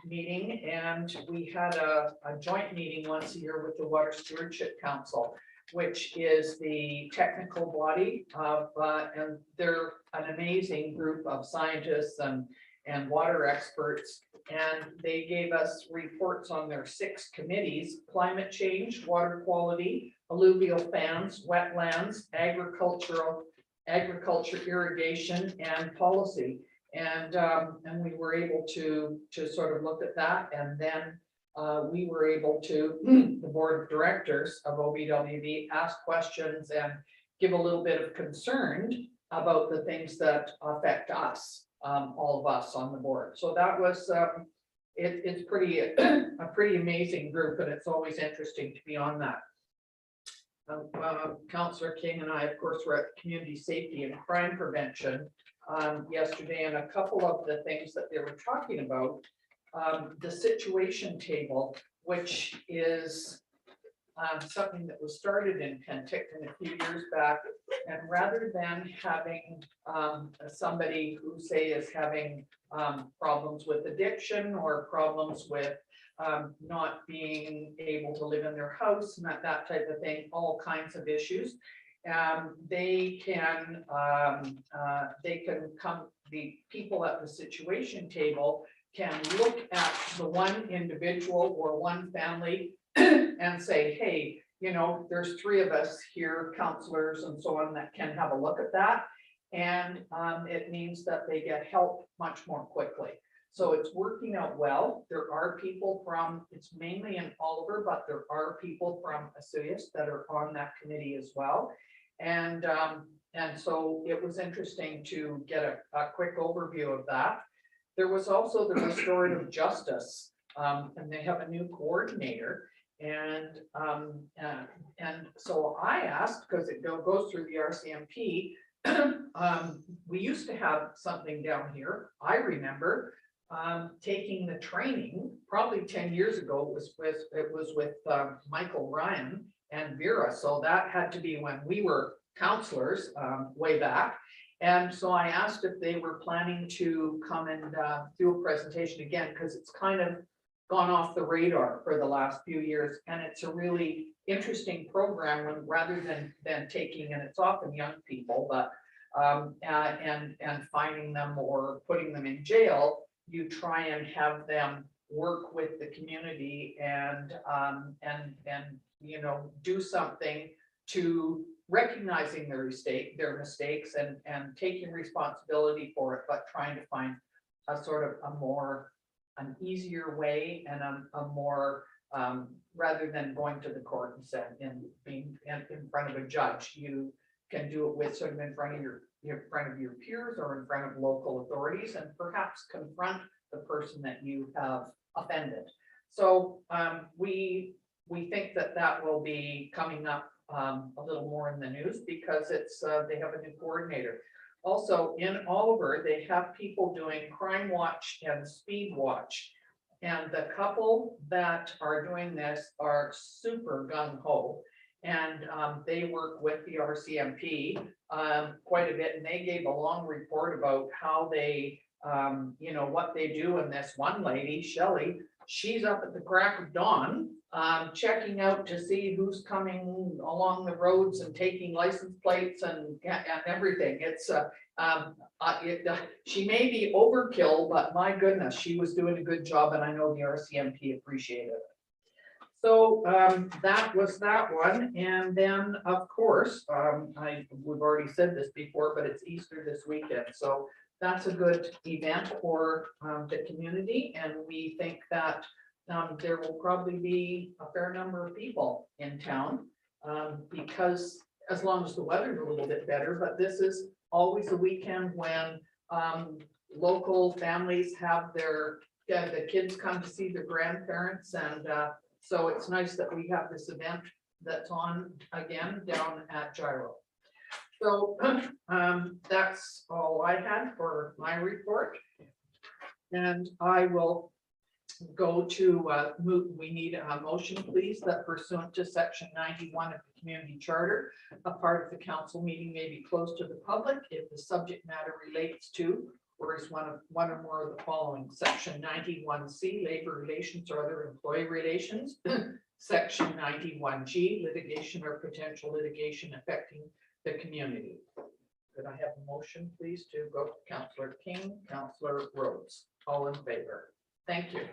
Speaker 1: meeting, and we had a joint meeting once a year with the Water Stewardship Council, which is the technical body of, and they're an amazing group of scientists and water experts. And they gave us reports on their 6 committees: climate change, water quality, alluvial fans, wetlands, agriculture, irrigation, and policy. And we were able to sort of look at that, and then we were able to, the board of directors of OBWV, ask questions and give a little bit of concern about the things that affect us, all of us on the board. So that was, it's a pretty amazing group, and it's always interesting to be on that. Councillor King and I, of course, were at community safety and crime prevention yesterday, and a couple of the things that they were talking about, the situation table, which is something that was started in Penticton a few years back. And rather than having somebody who say is having problems with addiction or problems with not being able to live in their house, not that type of thing, all kinds of issues. They can come, the people at the situation table can look at the one individual or one family and say, hey, you know, there's 3 of us here, counselors and so on, that can have a look at that. And it means that they get help much more quickly. So it's working out well. There are people from, it's mainly in Oliver, but there are people from Asuyas that are on that committee as well. And so it was interesting to get a quick overview of that. There was also the restorative justice, and they have a new coordinator. And so I asked, because it goes through the RCMP, we used to have something down here. I remember taking the training probably 10 years ago. It was with Michael Ryan and Vera. So that had to be when we were counselors way back. And so I asked if they were planning to come and do a presentation again, because it's kind of gone off the radar for the last few years. And it's a really interesting program when rather than taking, and it's often young people, but and finding them or putting them in jail, you try and have them work with the community and you know, do something to recognizing their mistakes and taking responsibility for it, but trying to find a sort of an easier way and a more rather than going to the court and being in front of a judge. You can do it with sort of in front of your peers or in front of local authorities, and perhaps confront the person that you have offended. So we think that will be coming up a little more in the news, because it's they have a new coordinator. Also in Oliver, they have people doing crime watch and speed watch. And the couple that are doing this are super gung-ho. And they work with the RCMP quite a bit. And they gave a long report about how they, you know, what they do. And this one lady, Shelley, she's up at the crack of dawn, checking out to see who's coming along the roads and taking license plates and everything. It's she may be overkill, but my goodness, she was doing a good job, and I know the RCMP appreciated it. So that was that one. And then, of course, we've already said this before, but it's Easter this weekend. So that's a good event for the community. And we think that there will probably be a fair number of people in town because as long as the weather's a little bit better, but this is always a weekend when local families have the kids come to see their grandparents. And so it's nice that we have this event that's on again down at Gyro. So that's all I had for my report. And I will go to we need a motion, please, that pursuant to section 91 of the community charter, a part of the council meeting may be closed to the public if the subject matter relates to or is one or more of the following: section 91C, labor relations or other employee relations, section 91G, litigation or potential litigation affecting the community. Could I have a motion, please, to go to Councillor King, Councillor Rhodes? All in favor? Thank you.